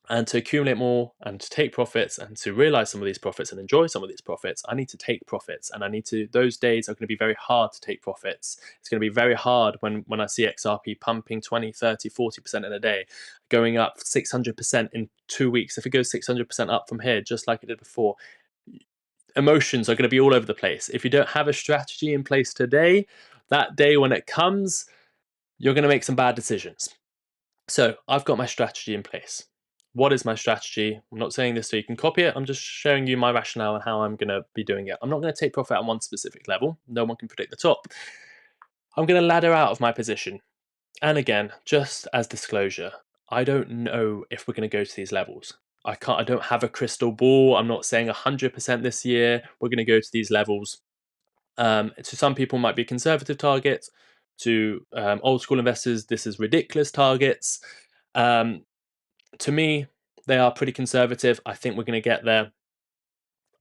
And to accumulate more and to take profits and to realize some of these profits and enjoy some of these profits, I need to take profits. And those days are going to be very hard to take profits. It's going to be very hard when I see XRP pumping 20, 30, 40% in a day, going up 600% in 2 weeks. If it goes 600% up from here, just like it did before, emotions are going to be all over the place. If you don't have a strategy in place today, that day when it comes, you're going to make some bad decisions. So I've got my strategy in place. What is my strategy? I'm not saying this so you can copy it. I'm just showing you my rationale and how I'm going to be doing it. I'm not going to take profit at one specific level. No one can predict the top. I'm going to ladder out of my position. And again, just as disclosure, I don't know if we're going to go to these levels. I don't have a crystal ball. I'm not saying 100% this year we're going to go to these levels. To some people, might be conservative targets. To old school investors, this is ridiculous targets. To me, they are pretty conservative. I think we're going to get there.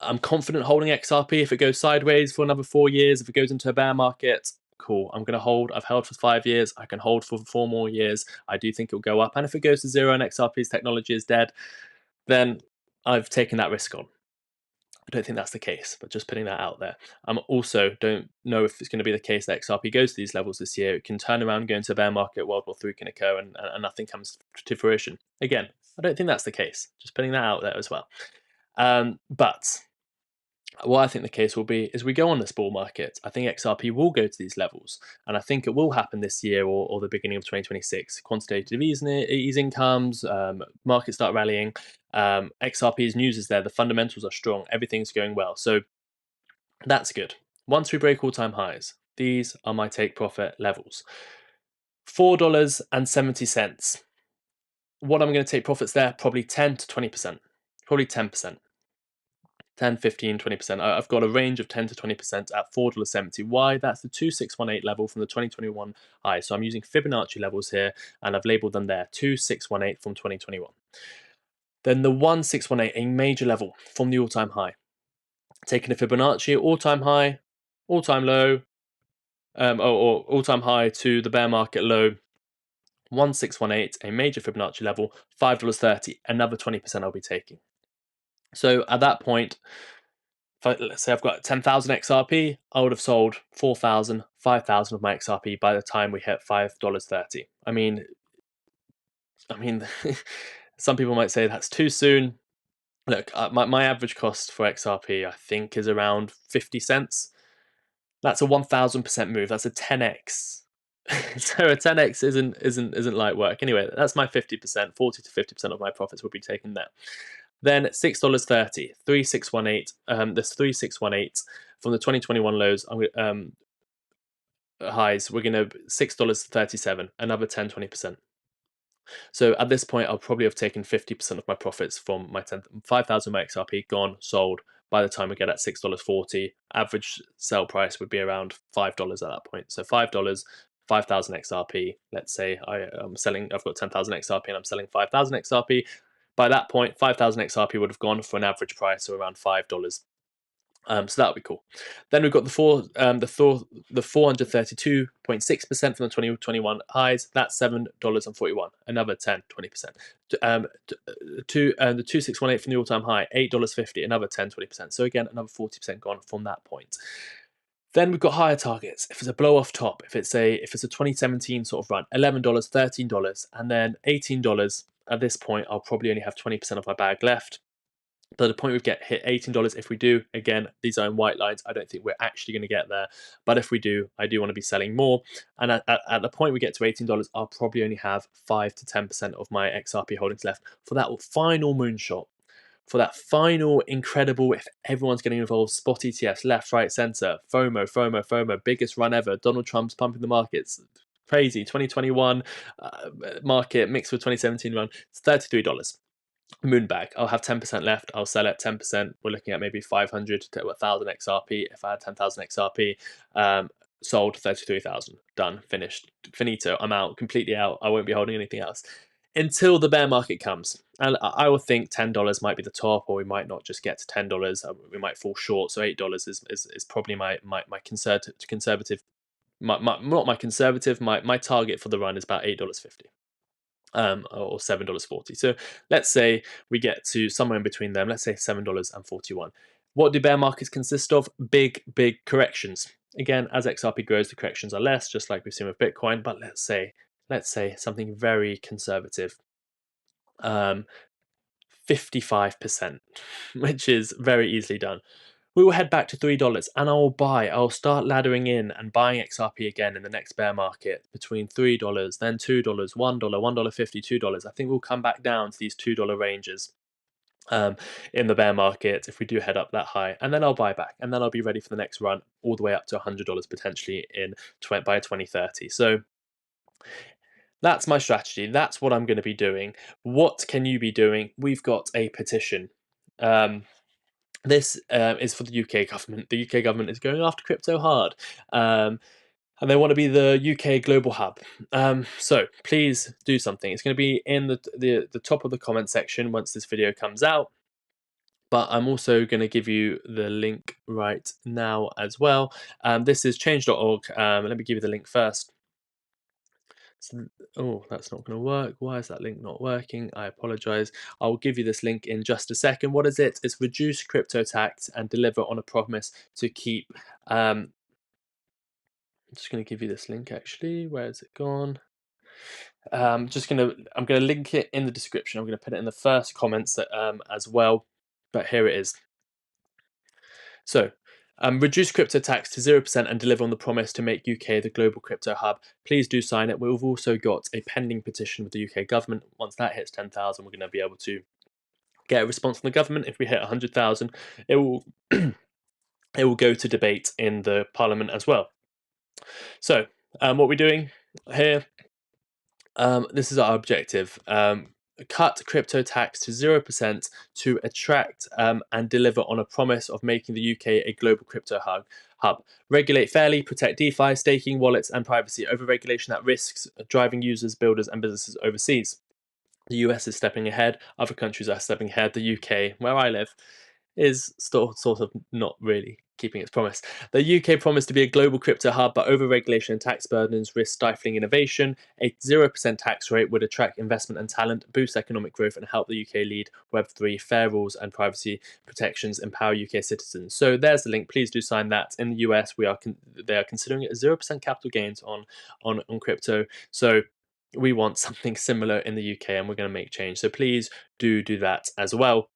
I'm confident holding XRP. If it goes sideways for another 4 years, if it goes into a bear market, cool. I'm going to hold. I've held for 5 years. I can hold for 4 more years. I do think it'll go up. And if it goes to zero and XRP's technology is dead, then I've taken that risk on. I don't think that's the case, but just putting that out there. I'm also don't know if it's going to be the case that XRP goes to these levels this year. It can turn around, go into a bear market, World War III can occur, and nothing comes to fruition. Again, I don't think that's the case. Just putting that out there as well. But what I think the case will be is we go on this bull market. I think XRP will go to these levels, and I think it will happen this year or the beginning of 2026. Quantitative easing comes, markets start rallying. XRP's news is there. The fundamentals are strong. Everything's going well. So that's good. Once we break all-time highs, these are my take profit levels. $4.70. What I'm going to take profits there, probably 10 to 20%. Probably 10%. 10, 15, 20%. I've got a range of 10 to 20% at $4.70. Why? That's the 2618 level from the 2021 high. So I'm using Fibonacci levels here, and I've labeled them there, 2618 from 2021. Then the 1618, a major level from the all-time high. Taking a Fibonacci, all-time high, all-time low, or all-time high to the bear market low, 1618, a major Fibonacci level, $5.30, another 20% I'll be taking. So at that point, let's say I've got 10,000 XRP, I would have sold 4,000, 5,000 of my XRP by the time we hit $5.30. I mean, some people might say that's too soon. Look, my average cost for XRP, I think, is around 50 cents. That's a 1,000% move. That's a 10x. So a 10x isn't light work. Anyway, that's my 50%. 40 to 50% of my profits will be taken there. Then $6.30, 3618. This 3618 from the 2021 lows. Highs. We're gonna $6.37. Another 10, 20%. So at this point, I'll probably have taken 50% of my profits from my 5,000 my XRP gone, sold. By the time we get at $6.40, average sell price would be around $5 at that point. So $5, 5,000 XRP. Let's say I've got 10,000 XRP and I'm selling 5,000 XRP. By that point, 5,000 XRP would have gone for an average price of around $5. So that would be cool. Then we've got the 432.6% from the 2021 highs. That's $7.41. Another 10, 20%. The 2618 from the all-time high, $8.50. Another 10, 20%. So again, another 40% gone from that point. Then we've got higher targets. If it's a blow off top, if it's a 2017 sort of run, $11, $13, and then $18. At this point, I'll probably only have 20% of my bag left. But the point we get hit $18, if we do, again, these are in white lines. I don't think we're actually going to get there. But if we do, I do want to be selling more. And at the point we get to $18, I'll probably only have 5 to 10% of my XRP holdings left for that final moonshot. For that final incredible, if everyone's getting involved, spot ETFs, left, right, center, FOMO, biggest run ever. Donald Trump's pumping the markets. Crazy. 2021 market mixed with 2017 run. It's $33. Moon bag. I'll have 10% left. I'll sell it 10%. We're looking at maybe 500 to 1,000 XRP. If I had 10,000 XRP, sold 33,000. Done. Finished. Finito. I'm out. Completely out. I won't be holding anything else. until the bear market comes. And I will think $10 might be the top, or we might not just get to $10. We might fall short. So $8 is probably my conservative. My target for the run is about $8.50. Or $7.40. So let's say we get to somewhere in between them. Let's say $7.41. What do bear markets consist of? Big corrections. Again, as XRP grows, the corrections are less, just like we've seen with Bitcoin. But let's say something very conservative, 55%, which is very easily done. We will head back to $3 and I'll start laddering in and buying XRP again in the next bear market between $3, then $2, $1, $1.50, $2. I think we'll come back down to these $2 ranges in the bear market if we do head up that high, and then I'll buy back, and then I'll be ready for the next run all the way up to $100 potentially by 2030. So that's my strategy. That's what I'm going to be doing. What can you be doing? We've got a petition. This is for the UK government. The UK government is going after crypto hard, and they want to be the UK global hub. So please do something. It's going to be in the top of the comment section once this video comes out. But I'm also going to give you the link right now as well. This is change.org. Let me give you the link first. Oh, that's not going to work. Why is that link not working? I apologize. I'll give you this link in just a second. What is it? It's reduce crypto tax and deliver on a promise to keep. I'm just going to give you this link actually. Where has it gone? I'm going to link it in the description. I'm going to put it in the first comments as well. But here it is. So, reduce crypto tax to 0% and deliver on the promise to make UK the global crypto hub. Please do sign it. We've also got a pending petition with the UK government. Once that hits 10,000, we're going to be able to get a response from the government. If we hit 100,000, it will it will go to debate in the Parliament as well. So, what we're doing here, this is our objective. Cut crypto tax to 0% to attract and deliver on a promise of making the UK a global crypto hub. Regulate fairly, protect DeFi, staking, wallets, and privacy. Overregulation that risks driving users, builders, and businesses overseas. The US is stepping ahead. Other countries are stepping ahead. The UK, where I live, is still sort of not really keeping its promise. The UK promised to be a global crypto hub, but overregulation and tax burdens risk stifling innovation. A 0% tax rate would attract investment and talent, boost economic growth, and help the UK lead Web3. Fair rules and privacy protections empower UK citizens. So there's the link. Please do sign that. In the US, they are considering it 0% capital gains on crypto. So we want something similar in the UK, and we're going to make change. So please do that as well.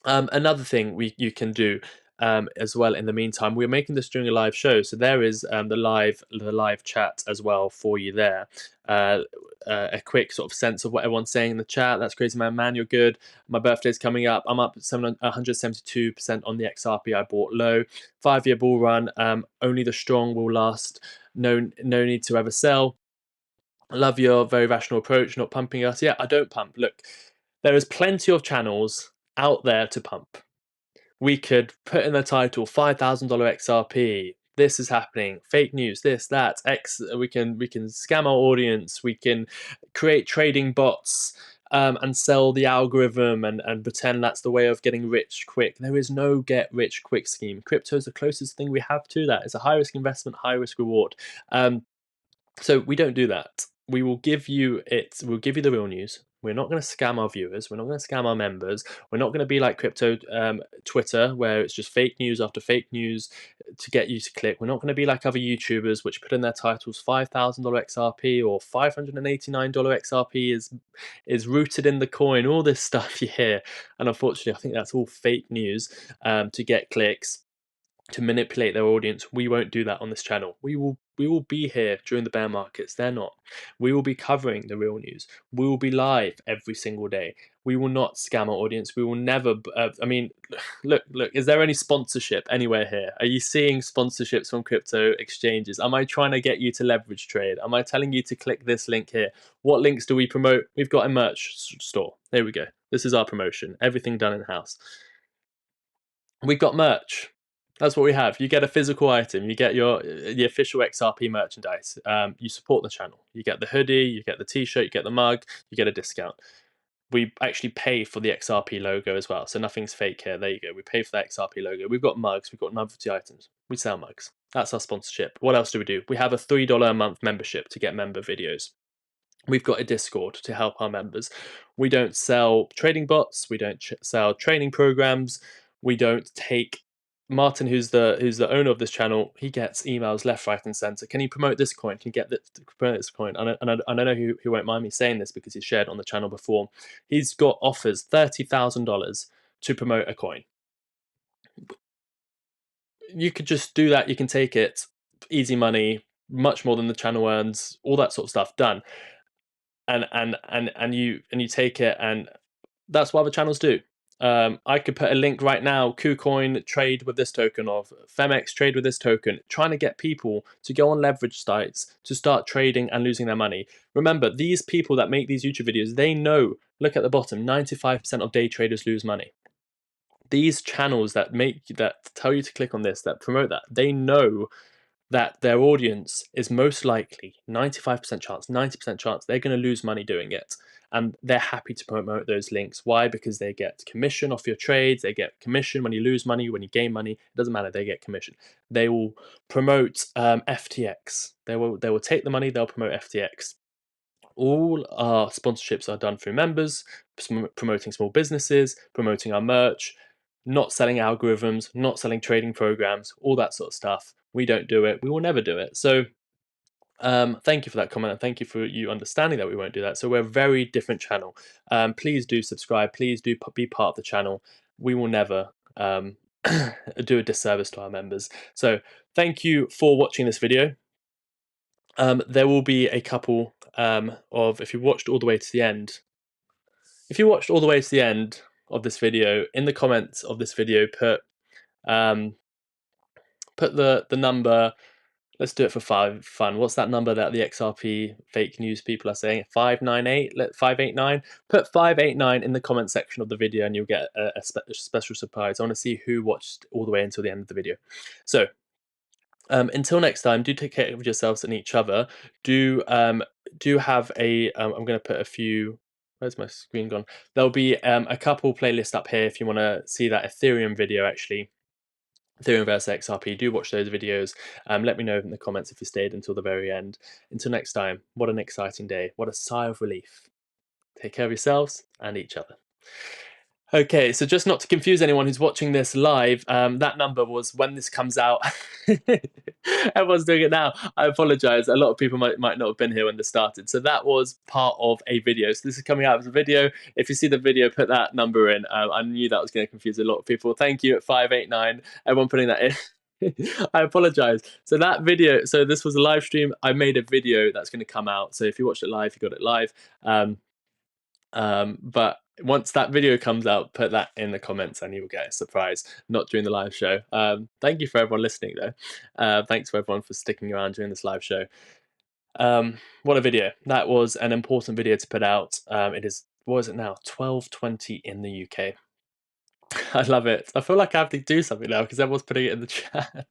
Another thing you can do as well in the meantime, we're making this during a live show, so there is the live chat as well for you there. A quick sort of sense of what everyone's saying in the chat. That's crazy, man. You're good. My birthday's coming up. I'm up 172% on the XRP I bought low. 5-year bull run. Only the strong will last. No need to ever sell. I love your very rational approach, not pumping us. Yeah, I don't pump. Look, there is plenty of channels out there to pump. We could put in the title $5,000 XRP. This is happening. Fake news. This, that. We can scam our audience. We can create trading bots and sell the algorithm and pretend that's the way of getting rich quick. There is no get rich quick scheme. Crypto is the closest thing we have to that. It's a high risk investment, high risk reward. So we don't do that. We will give you it. We'll give you the real news. We're not going to scam our viewers. We're not going to scam our members. We're not going to be like crypto Twitter, where it's just fake news after fake news to get you to click. We're not going to be like other YouTubers, which put in their titles $5,000 XRP or $589 XRP is rooted in the coin. All this stuff you hear, and unfortunately, I think that's all fake news to get clicks, to manipulate their audience. We won't do that on this channel. We will be here during the bear markets. They're not. We will be covering the real news. We will be live every single day. We will not scam our audience. We will never. Look. Is there any sponsorship anywhere here? Are you seeing sponsorships from crypto exchanges? Am I trying to get you to leverage trade? Am I telling you to click this link here? What links do we promote? We've got a merch store. There we go. This is our promotion. Everything done in house. We've got merch. That's what we have. You get a physical item. You get the official XRP merchandise. You support the channel. You get the hoodie. You get the T-shirt. You get the mug. You get a discount. We actually pay for the XRP logo as well, so nothing's fake here. There you go. We pay for the XRP logo. We've got mugs. We've got novelty items. We sell mugs. That's our sponsorship. What else do we do? We have a $3 a month membership to get member videos. We've got a Discord to help our members. We don't sell trading bots. We don't sell training programs. We don't take Martyn, who's the owner of this channel. He gets emails left, right, and center. Can you promote this coin? Can you get promote this coin? And I know who won't mind me saying this because he's shared on the channel before. He's got offers $30,000 to promote a coin. You could just do that. You can take it, easy money, much more than the channel earns. All that sort of stuff done. And you take it, and that's what other channels do. I could put a link right now, KuCoin, trade with this token, of Femex, trade with this token, trying to get people to go on leverage sites to start trading and losing their money. Remember, these people that make these YouTube videos, they know, look at the bottom, 95% of day traders lose money. These channels that tell you to click on this, that promote that, they know that their audience is most likely 95% chance, 90% chance they're going to lose money doing it. And they're happy to promote those links. Why? Because they get commission off your trades. They get commission when you lose money, when you gain money. It doesn't matter. They get commission. They will promote FTX. They will take the money. They'll promote FTX. All our sponsorships are done through members, promoting small businesses, promoting our merch, not selling algorithms, not selling trading programs, all that sort of stuff. We don't do it. We will never do it. So thank you for that comment, and thank you for you understanding that we won't do that. So we're a very different channel. Please do subscribe. Please do be part of the channel. We will never do a disservice to our members. So thank you for watching this video. There will be a couple of, if you watched all the way to the end, of this video, in the comments of this video, put the number. Let's do it for fun. What's that number that the XRP fake news people are saying? 598? 589? Put 589 in the comment section of the video and you'll get a special surprise. I want to see who watched all the way until the end of the video. So until next time, do take care of yourselves and each other. Do have a I'm going to put a few. Where's my screen gone? There'll be a couple playlists up here if you want to see that Ethereum video, actually. Ethereum versus XRP. Do watch those videos. Let me know in the comments if you stayed until the very end. Until next time, what an exciting day. What a sigh of relief. Take care of yourselves and each other. Okay, so just not to confuse anyone who's watching this live, that number was when this comes out. Everyone's doing it now. I apologize. A lot of people might not have been here when this started. So that was part of a video. So this is coming out as a video. If you see the video, put that number in. I knew that was going to confuse a lot of people. Thank you at 589. Everyone putting that in. I apologize. So that video, so this was a live stream. I made a video that's going to come out. So if you watched it live, you got it live. But once that video comes out, put that in the comments and you'll get a surprise, not during the live show. Thank you for everyone listening though. Thanks for everyone for sticking around during this live show. What a video. That was an important video to put out. It is, what is it now? 12:20 in the UK. I love it. I feel like I have to do something now because everyone's putting it in the chat.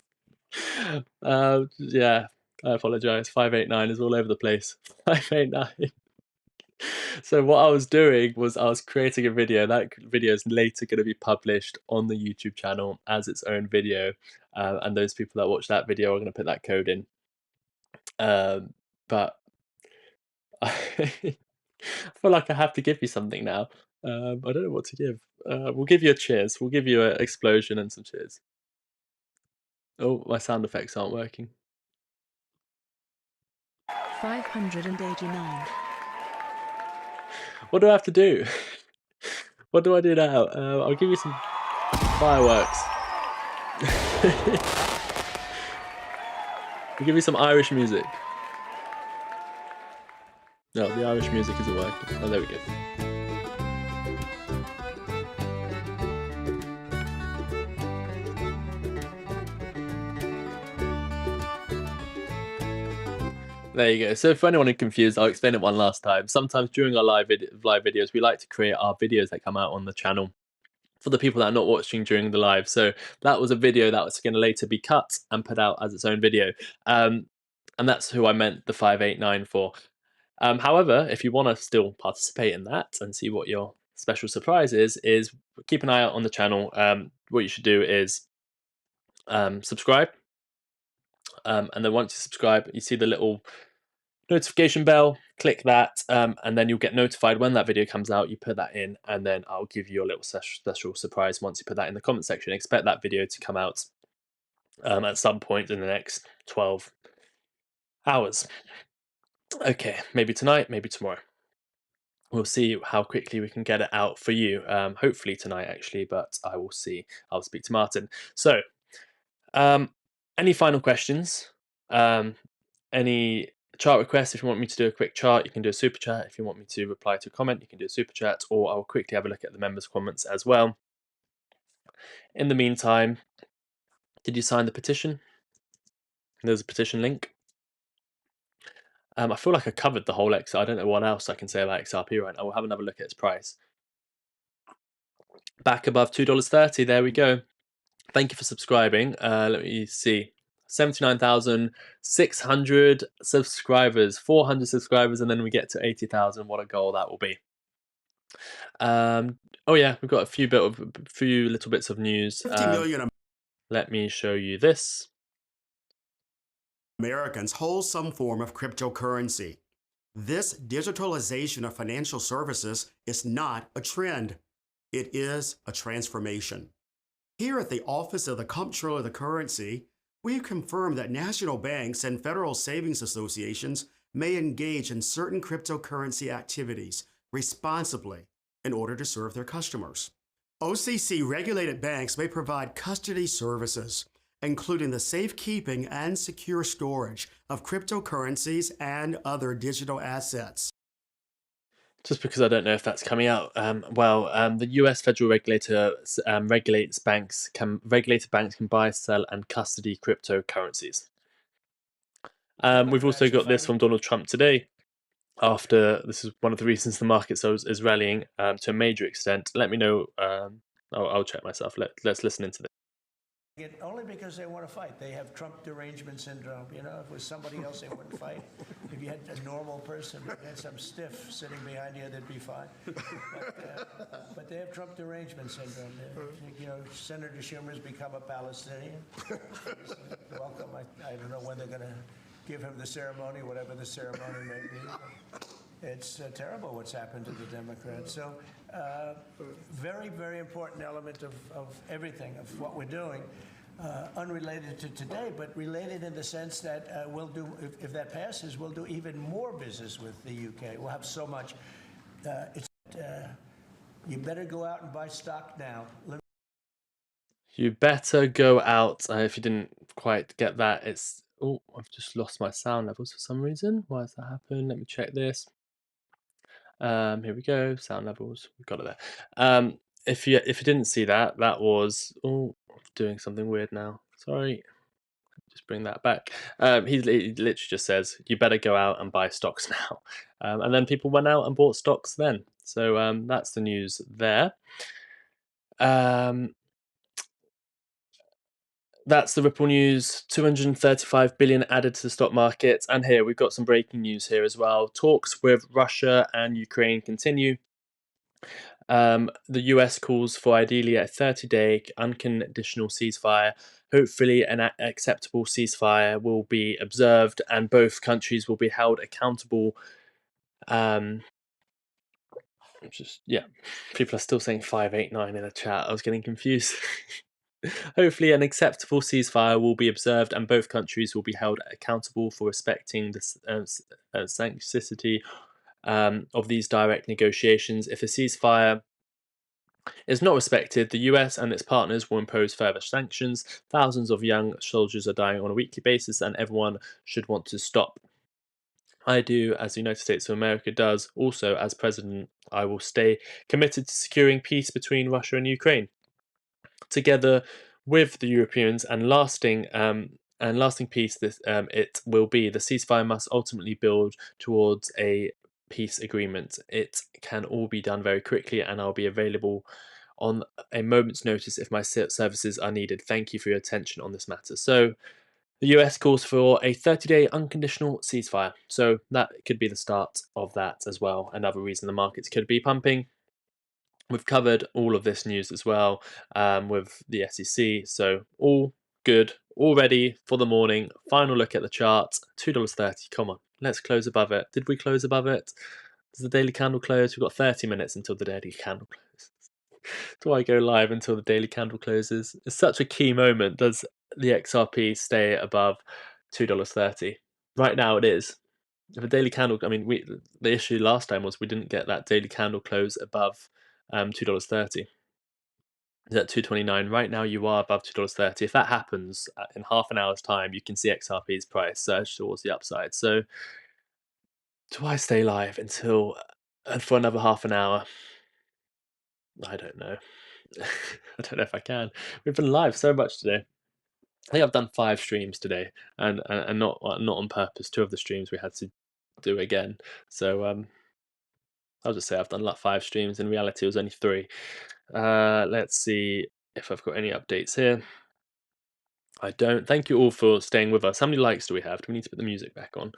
Yeah, I apologize. 589 is all over the place. 589. So what I was doing was I was creating a video. That video is later going to be published on the YouTube channel as its own video, and those people that watch that video are going to put that code in. But I feel like I have to give you something now. I don't know what to give. We'll give you a cheers. We'll give you an explosion and some cheers. Oh, my sound effects aren't working.
589.
What do I have to do? What do I do now? I'll give you some fireworks. I'll give you some Irish music. No, the Irish music isn't working. Oh, there we go. There you go. So for anyone who's confused, I'll explain it one last time. Sometimes during our live videos, we like to create our videos that come out on the channel for the people that are not watching during the live. So that was a video that was going to later be cut and put out as its own video. And that's who I meant the 589 for. However, if you want to still participate in that and see what your special surprise is keep an eye out on the channel. What you should do is subscribe. And then once you subscribe, you see the little notification bell, click that, and then you'll get notified when that video comes out. You put that in, and then I'll give you a little special surprise once you put that in the comment section. Expect that video to come out at some point in the next 12 hours. Okay, maybe tonight, maybe tomorrow. We'll see how quickly we can get it out for you. Hopefully tonight, actually, but I will see. I'll speak to Martyn. So, any final questions? Any chart requests? If you want me to do a quick chart, you can do a super chat. If you want me to reply to a comment, you can do a super chat, or I'll quickly have a look at the members' comments as well. In the meantime, did you sign the petition? There's a petition link. I feel like I covered the whole XRP. I don't know what else I can say about XRP right now. We'll have another look at its price. Back above $2.30. There we go. Thank you for subscribing. Let me see. 79,600 subscribers, 400 subscribers, and then we get to 80,000. What a goal that will be. Oh yeah, we've got a few little bits of news.
50 million
Let me show you this.
Americans hold some form of cryptocurrency. This digitalization of financial services is not a trend. It is a transformation. Here at the Office of the Comptroller of the Currency, we confirm that national banks and federal savings associations may engage in certain cryptocurrency activities responsibly in order to serve their customers. OCC-regulated banks may provide custody services, including the safekeeping and secure storage of cryptocurrencies and other digital assets.
Just because I don't know if that's coming out. The U.S. federal regulator regulates banks. Regulated banks can buy, sell, and custody cryptocurrencies. We've also got this from Donald Trump today. This is one of the reasons the market is rallying to a major extent. Let me know. I'll check myself. Let's listen into this.
Only because they want to fight. They have Trump derangement syndrome. You know, if it was somebody else, they wouldn't fight. If you had a normal person, you had some stiff sitting behind you, they'd be fine. But they have Trump derangement syndrome. You know, Senator Schumer's become a Palestinian. Welcome. I don't know when they're going to give him the ceremony, whatever the ceremony may be. It's terrible what's happened to the Democrats. So very, very important element of everything, of what we're doing. Unrelated to today, but related in the sense that we'll do, if that passes, we'll do even more business with the UK. We'll have so much. You better go out and buy stock now.
You better go out. If you didn't quite get that, I've just lost my sound levels for some reason. Why has that happened? Let me check this. Here we go. Sound levels. We've got it there. If you didn't see that, that was doing something weird now. Sorry. Just bring that back. He literally just says you better go out and buy stocks now, and then people went out and bought stocks then. So that's the news there. That's the Ripple news. 235 billion added to the stock market. And here we've got some breaking news here as well. Talks with Russia and Ukraine continue. The US calls for ideally a 30-day unconditional ceasefire. Hopefully an acceptable ceasefire will be observed and both countries will be held accountable. People are still saying 589 in the chat. I was getting confused. Hopefully an acceptable ceasefire will be observed and both countries will be held accountable for respecting the sanctity of these direct negotiations. If a ceasefire is not respected, the US and its partners will impose further sanctions. Thousands of young soldiers are dying on a weekly basis and everyone should want to stop. I do, as the United States of America does. Also, as president, I will stay committed to securing peace between Russia and Ukraine. Together with the Europeans and lasting peace, it will be. The ceasefire must ultimately build towards a peace agreement. It can all be done very quickly, and I'll be available on a moment's notice if my services are needed. Thank you for your attention on this matter. So the US calls for a 30-day unconditional ceasefire. So that could be the start of that as well. Another reason the markets could be pumping. We've covered all of this news as well with the SEC. So all good, all ready for the morning. Final look at the chart, $2.30. Come on, let's close above it. Did we close above it? Does the daily candle close? We've got 30 minutes until the daily candle closes. Do I go live until the daily candle closes? It's such a key moment. Does the XRP stay above $2.30? Right now it is. If a daily candle, I mean, the issue last time was we didn't get that daily candle close above $2.30. Is at $2.29. Right now you are above $2.30. If that happens in half an hour's time, you can see XRP's price surge towards the upside. So do I stay live until for another half an hour? I don't know. I don't know if I can. We've been live so much today. I think I've done 5 streams today, and not on purpose. 2 of the streams we had to do again. So I'll just say I've done like 5 streams. In reality, it was only 3. Let's see if I've got any updates here. I don't. Thank you all for staying with us. How many likes do we have? Do we need to put the music back on?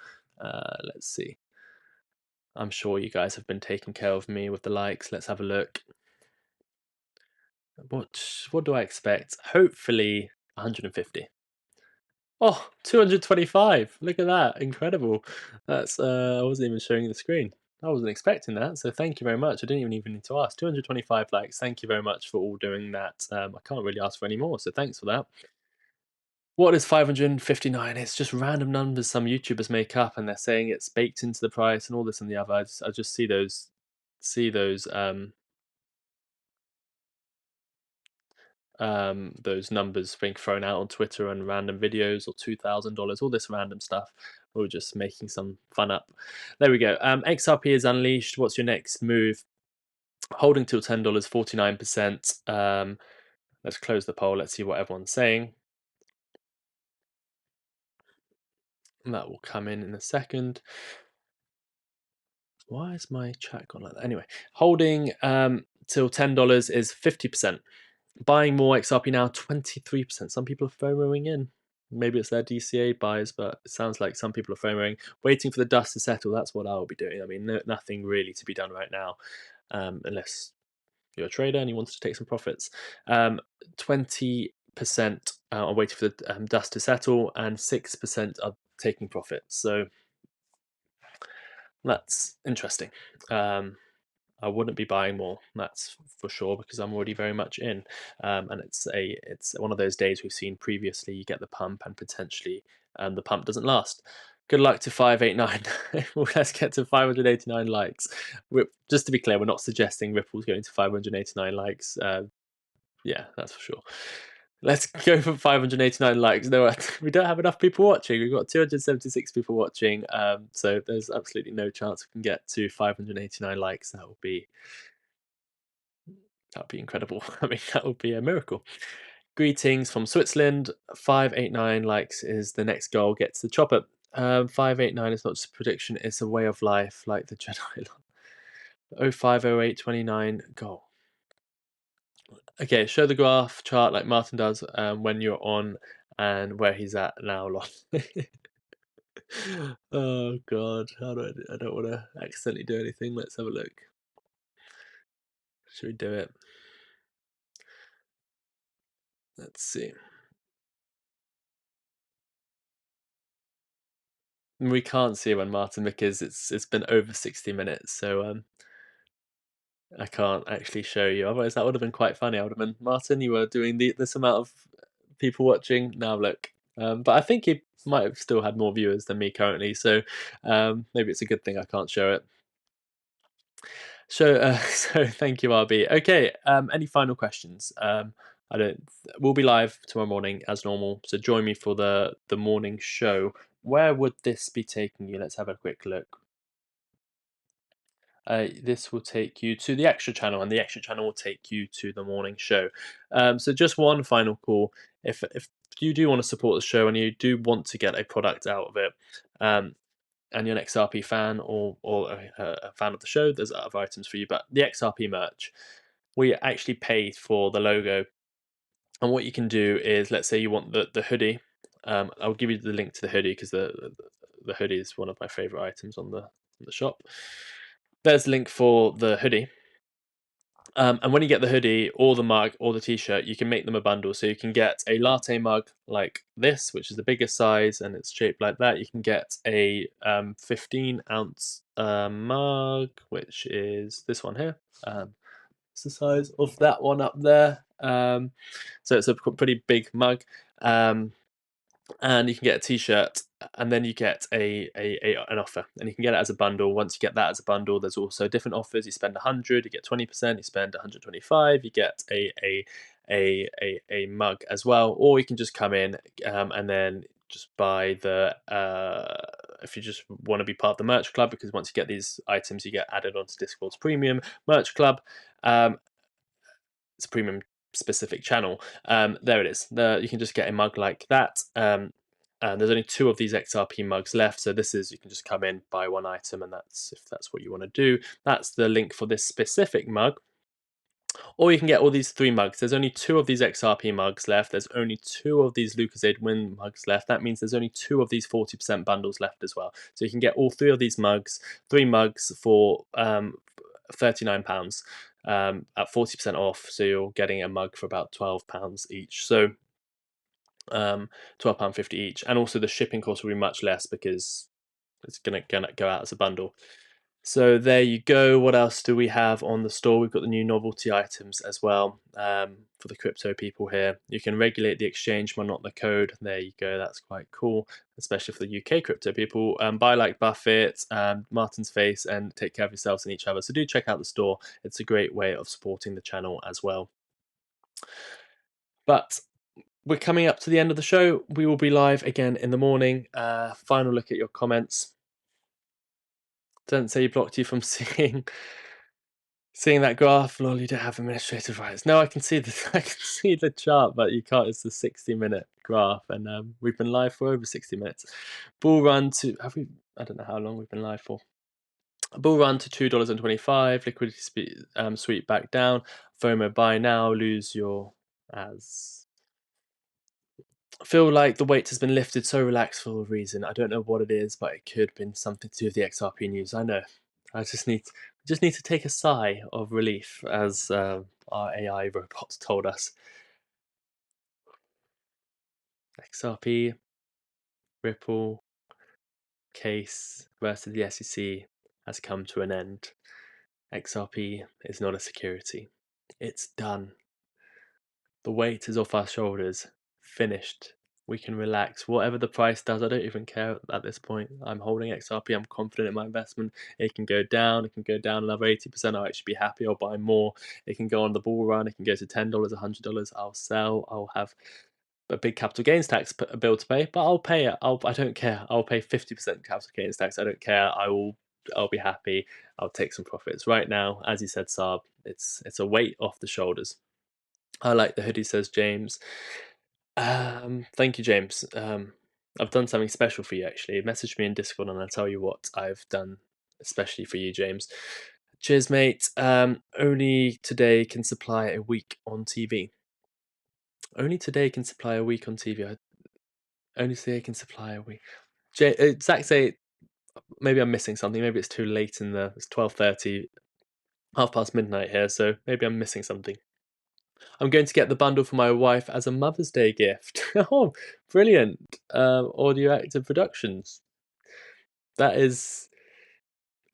Let's see. I'm sure you guys have been taking care of me with the likes. Let's have a look. What do I expect? Hopefully 150. Oh, 225. Look at that. Incredible. That's I wasn't even showing the screen. I wasn't expecting that. So thank you very much. I didn't even need to ask. 225 likes. Thank you very much for all doing that. I can't really ask for any more. So thanks for that. What is 559? It's just random numbers some YouTubers make up, and they're saying it's baked into the price and all this and the other. I just see those numbers being thrown out on Twitter and random videos, or $2,000, all this random stuff. We're just making some fun up. There we go. XRP is unleashed. What's your next move? Holding till $10, 49%. Let's close the poll. Let's see what everyone's saying. And that will come in a second. Why is my chat gone like that? Anyway, holding till $10 is 50%. Buying more XRP now, 23%. Some people are FOMOing in. Maybe it's their DCA buys, but it sounds like some people are FOMOing. Waiting for the dust to settle, that's what I'll be doing. I mean, nothing really to be done right now, unless you're a trader and you want to take some profits. 20% are waiting for the dust to settle, and 6% are taking profits. So that's interesting. I wouldn't be buying more, that's for sure, because I'm already very much in. And it's one of those days we've seen previously. You get the pump, and potentially the pump doesn't last. Good luck to 589. Well, let's get to 589 likes. Just to be clear, we're not suggesting Ripple's going to 589 likes. Yeah, that's for sure. Let's go for 589 likes. No, we don't have enough people watching. We've got 276 people watching. So there's absolutely no chance we can get to 589 likes. That would be incredible. I mean, that would be a miracle. Greetings from Switzerland. 589 likes is the next goal. Get to the chopper. 589 is not just a prediction, it's a way of life, like the Jedi. 050829 goal. Okay, show the graph chart like Martyn does when you're on and where he's at now. Oh god, I don't want to accidentally do anything. Let's have a look. Should we do it? Let's see. We can't see when Martyn, because it's been over 60 minutes, so I can't actually show you. Otherwise, that would have been quite funny. I would have been, Martyn, you were doing this amount of people watching. Now look. But I think he might have still had more viewers than me currently, so maybe it's a good thing I can't show it. So thank you, RB. Okay, any final questions? We'll be live tomorrow morning as normal, so join me for the morning show. Where would this be taking you? Let's have a quick look. This will take you to the extra channel, and the extra channel will take you to the morning show. So just one final call. If you do want to support the show and you do want to get a product out of it, and you're an XRP fan or a fan of the show, there's other items for you. But the XRP merch, we actually pay for the logo. And what you can do is, let's say you want the hoodie. I'll give you the link to the hoodie because the hoodie is one of my favorite items on the shop. There's the link for the hoodie. And when you get the hoodie or the mug or the t-shirt, you can make them a bundle. So you can get a latte mug like this, which is the biggest size and it's shaped like that. You can get a 15-ounce mug, which is this one here. It's the size of that one up there. So it's a pretty big mug. And you can get a t-shirt, and then you get an offer, and you can get it as a bundle. Once you get that as a bundle, there's also different offers. You spend 100, you get 20%. You spend 125, you get a mug as well. Or you can just come in and then just buy the if you just want to be part of the merch club, because once you get these items, you get added onto Discord's premium merch club. It's a premium specific channel. There it is. You can just get a mug like that. And there's only 2 of these XRP mugs left, so this is, you can just come in, buy one item, and that's, if that's what you want to do. That's the link for this specific mug. Or you can get all these 3 mugs. There's only 2 of these XRP mugs left. There's only 2 of these Lucozade Win mugs left. That means there's only 2 of these 40% bundles left as well. So you can get all 3 of these mugs, 3 mugs for £39 at 40% off. So you're getting a mug for about £12 each. So £12.50 each. And also the shipping cost will be much less because it's gonna go out as a bundle. So there you go. What else do we have on the store? We've got the new novelty items as well for the crypto people here. You can regulate the exchange but not the code. There you go. That's quite cool, especially for the UK crypto people. Buy like Buffett, Martyn's face, and take care of yourselves and each other. So do check out the store. It's a great way of supporting the channel as well. But we're coming up to the end of the show. We will be live again in the morning. Final look at your comments. Don't say he blocked you from seeing that graph. Lol, you don't have administrative rights. No, I can see the chart, but you can't. It's the 60-minute graph, and we've been live for over 60 minutes. Bull run to I don't know how long we've been live for. Bull run to $2.25. Liquidity sweep back down. FOMO buy now. Lose your as. I feel like the weight has been lifted, so relaxed for a reason. I don't know what it is, but it could have been something to do with the XRP news. I know. I just need to take a sigh of relief, as our AI robots told us. XRP, Ripple case versus the SEC has come to an end. XRP is not a security. It's done. The weight is off our shoulders. Finished. We can relax. Whatever the price does, I don't even care at this point. I'm holding XRP. I'm confident in my investment. It can go down. It can go down another 80%. I'll actually be happy. I'll buy more. It can go on the bull run. It can go to $10, $100. I'll sell. I'll have a big capital gains tax bill to pay, but I'll pay it. I don't care. I'll pay 50% capital gains tax. I don't care. I'll be happy. I'll take some profits. Right now, as you said, Saab, it's a weight off the shoulders. I like the hoodie, says James. Thank you, James. I've done something special for you, actually. Message me in Discord and I'll tell you what I've done especially for you, James. Cheers, mate. Only today can supply a week on TV. Only today can supply a week on TV. Only today can supply a week. Zach say maybe I'm missing something. Maybe it's too late it's 12:30, half past midnight here, so maybe I'm missing something. I'm going to get the bundle for my wife as a Mother's Day gift. Oh, brilliant. Audio Active Productions. That is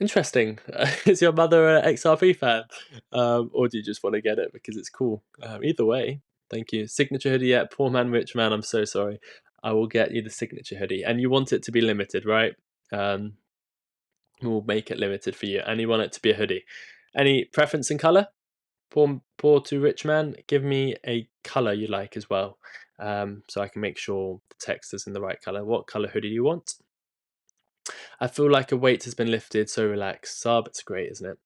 interesting. Is your mother an XRP fan? Or do you just want to get it because it's cool? Either way, thank you. Signature hoodie yet? Poor man, rich man, I'm so sorry. I will get you the signature hoodie. And you want it to be limited, right? We'll make it limited for you. And you want it to be a hoodie. Any preference in colour? Poor to rich man, give me a color you like as well, so I can make sure the text is in the right color. What color hoodie do you want? I feel like a weight has been lifted, so relaxed. Saab, it's great, isn't it?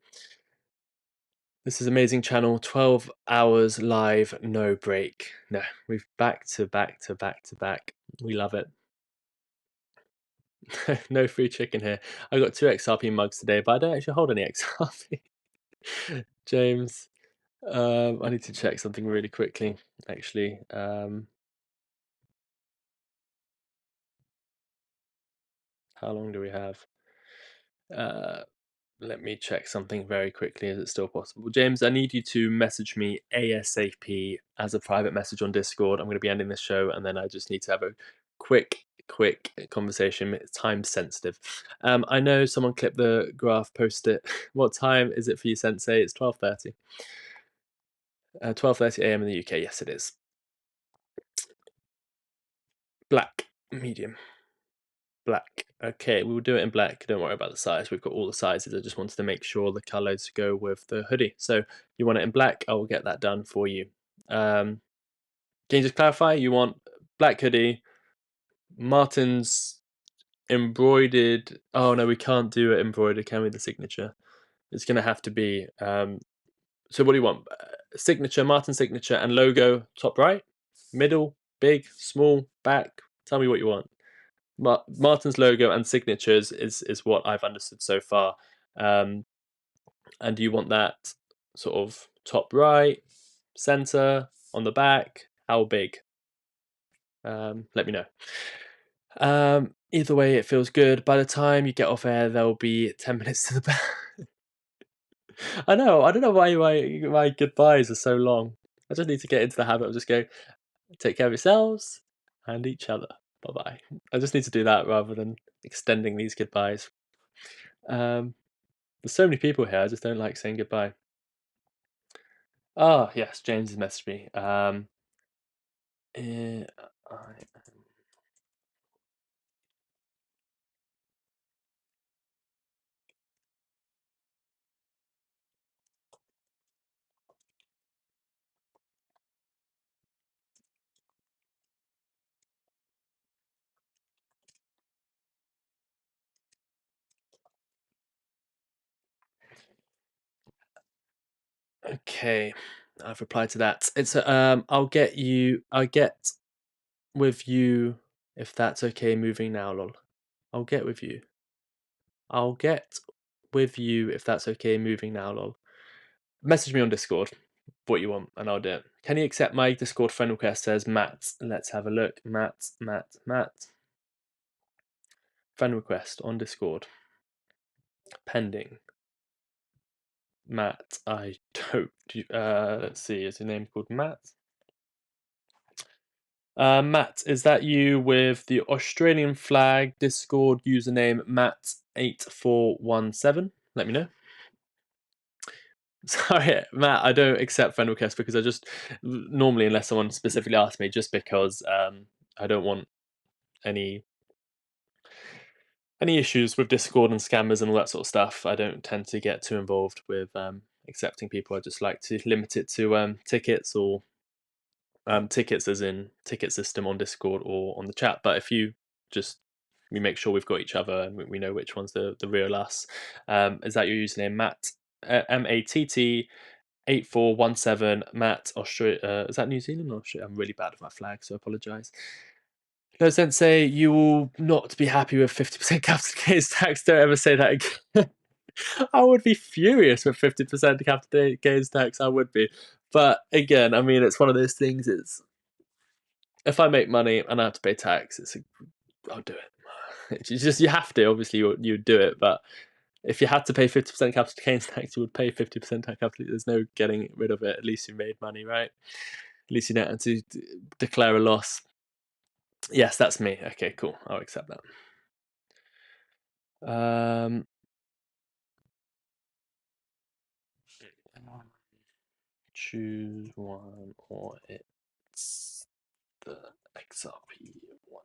This is amazing channel. 12 hours live, no break. No, we've back to back to back to back. We love it. No free chicken here. I got 2 XRP mugs today, but I don't actually hold any XRP. James. I need to check something really quickly, actually. How long do we have? Let me check something very quickly. Is it still possible? James, I need you to message me ASAP as a private message on Discord. I'm going to be ending this show, and then I just need to have a quick conversation. It's time sensitive. I know someone clipped the graph, posted it. What time is it for you, Sensei? It's 12:30. 12:30 a.m. in the UK. Yes, it is. Black, medium. Black. Okay, we will do it in black. Don't worry about the size. We've got all the sizes. I just wanted to make sure the colors go with the hoodie. So you want it in black? I will get that done for you. Can you just clarify? You want black hoodie, Martyn's embroidered. Oh no, we can't do it embroidered, can we? The signature. It's gonna have to be. So what do you want? Signature, Martyn signature, and logo. Top right, middle, big, small, back. Tell me what you want. Martyn's logo and signatures is what I've understood so far. And do you want that sort of top right, center, on the back? How big? Let me know. Either way, it feels good. By the time you get off air, there'll be 10 minutes to the back. I know. I don't know why my goodbyes are so long. I just need to get into the habit of just going, take care of yourselves and each other. Bye-bye. I just need to do that rather than extending these goodbyes. There's so many people here, I just don't like saying goodbye. Oh, yes, James has messaged me. Okay, I've replied to that. It's I'll get with you if that's okay. Moving now, lol. I'll get with you. I'll get with you if that's okay. Moving now, lol. Message me on Discord what you want, and I'll do it. Can you accept my Discord friend request? Says Matt. Let's have a look. Matt. Friend request on Discord. Pending. Matt, I don't. Let's see. Is your name called Matt? Matt, is that you with the Australian flag Discord username Matt8417? Let me know. Sorry, Matt, I don't accept friend requests because I just normally, unless someone specifically asks me, just because I don't want any issues with Discord and scammers and all that sort of stuff. I don't tend to get too involved with accepting people. I just like to limit it to tickets or tickets as in ticket system on Discord or on the chat. But if you just we make sure we've got each other and we know which one's the real us. Is that your username, Matt? MATT 8417 Matt Australia. Is that New Zealand or Australia? I'm really bad with my flag, so I apologise. No Sensei, you will not be happy with 50% capital gains tax. Don't ever say that again. I would be furious with 50% capital gains tax. I would be. But again, I mean, it's one of those things. It's if I make money and I have to pay tax, I'll do it. It's just you have to. Obviously, you do it. But if you had to pay 50% capital gains tax, you would pay 50% capital. There's no getting rid of it. At least you made money, right? At least you don't have to declare a loss. Yes, that's me. Okay, cool. I'll accept that. Choose one, or it's the XRP one.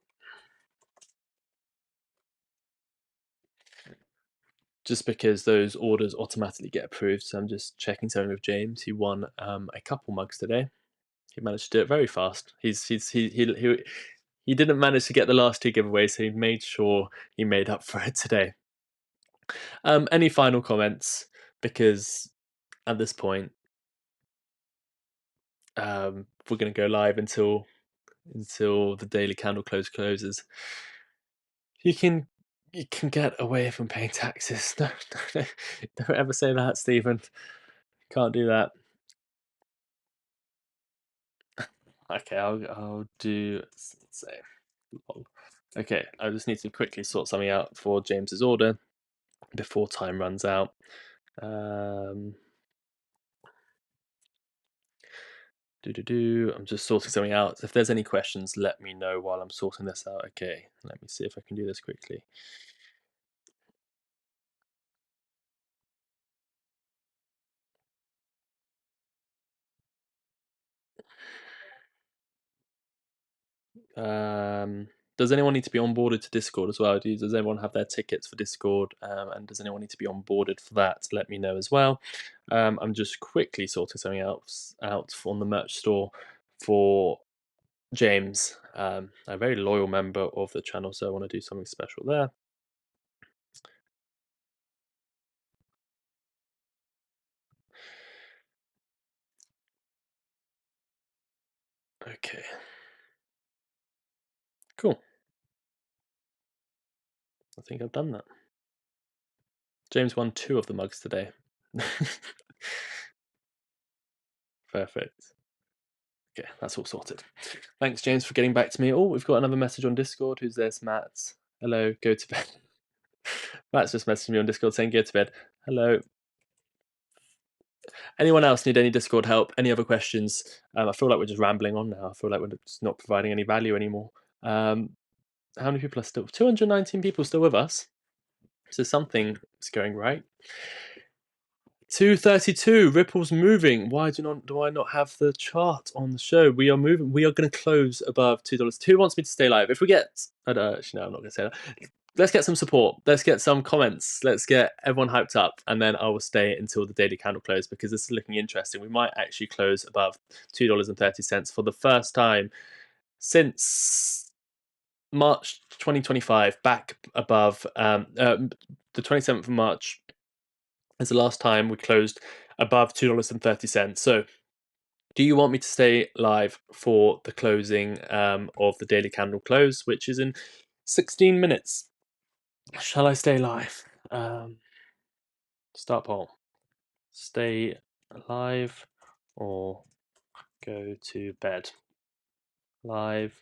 Just because those orders automatically get approved, so I'm just checking something with James. He won a couple mugs today. He managed to do it very fast. He didn't manage to get the last two giveaways, so he made sure he made up for it today. Any final comments? Because at this point, we're going to go live until the daily candle closes. You can get away from paying taxes. No, don't ever say that, Stephen. Can't do that. Okay, I'll do. Let's say. Okay, I just need to quickly sort something out for James's order before time runs out. I'm just sorting something out. If there's any questions, let me know while I'm sorting this out. Okay, let me see if I can do this quickly. Does anyone need to be onboarded to Discord as well? Does anyone have their tickets for Discord? And does anyone need to be onboarded for that? Let me know as well. I'm just quickly sorting something else out on the merch store for James, a very loyal member of the channel, so I want to do something special there. Okay. Cool. I think I've done that. James won 2 of the mugs today. Perfect. Okay, that's all sorted. Thanks, James, for getting back to me. Oh, we've got another message on Discord. Who's this? Matt. Hello, go to bed. Matt's just messaged me on Discord saying go to bed. Hello. Anyone else need any Discord help? Any other questions? I feel like we're just rambling on now. I feel like we're just not providing any value anymore. How many people are still? 219 people still with us. So something is going right. 232. Ripple's moving. Why do I not have the chart on the show? We are moving. We are going to close above $2. Who wants me to stay live? If we get, actually, no, I'm not going to say that. Let's get some support. Let's get some comments. Let's get everyone hyped up, and then I will stay until the daily candle close because this is looking interesting. We might actually close above $2.30 for the first time since March 2025. Back above the 27th of March. Is the last time we closed above $2.30. So, do you want me to stay live for the closing of the daily candle close, which is in 16 minutes? Shall I stay live? Start poll. Stay live or go to bed? Live,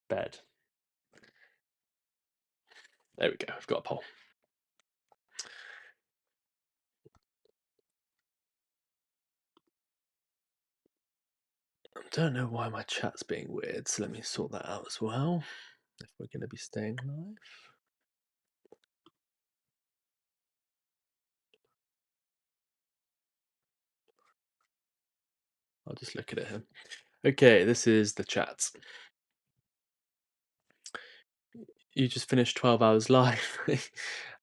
bed. There we go. I've got a poll. I don't know why my chat's being weird, so let me sort that out as well. If we're going to be staying live. I'll just look at it here. Okay, this is the chat. You just finished 12 hours live.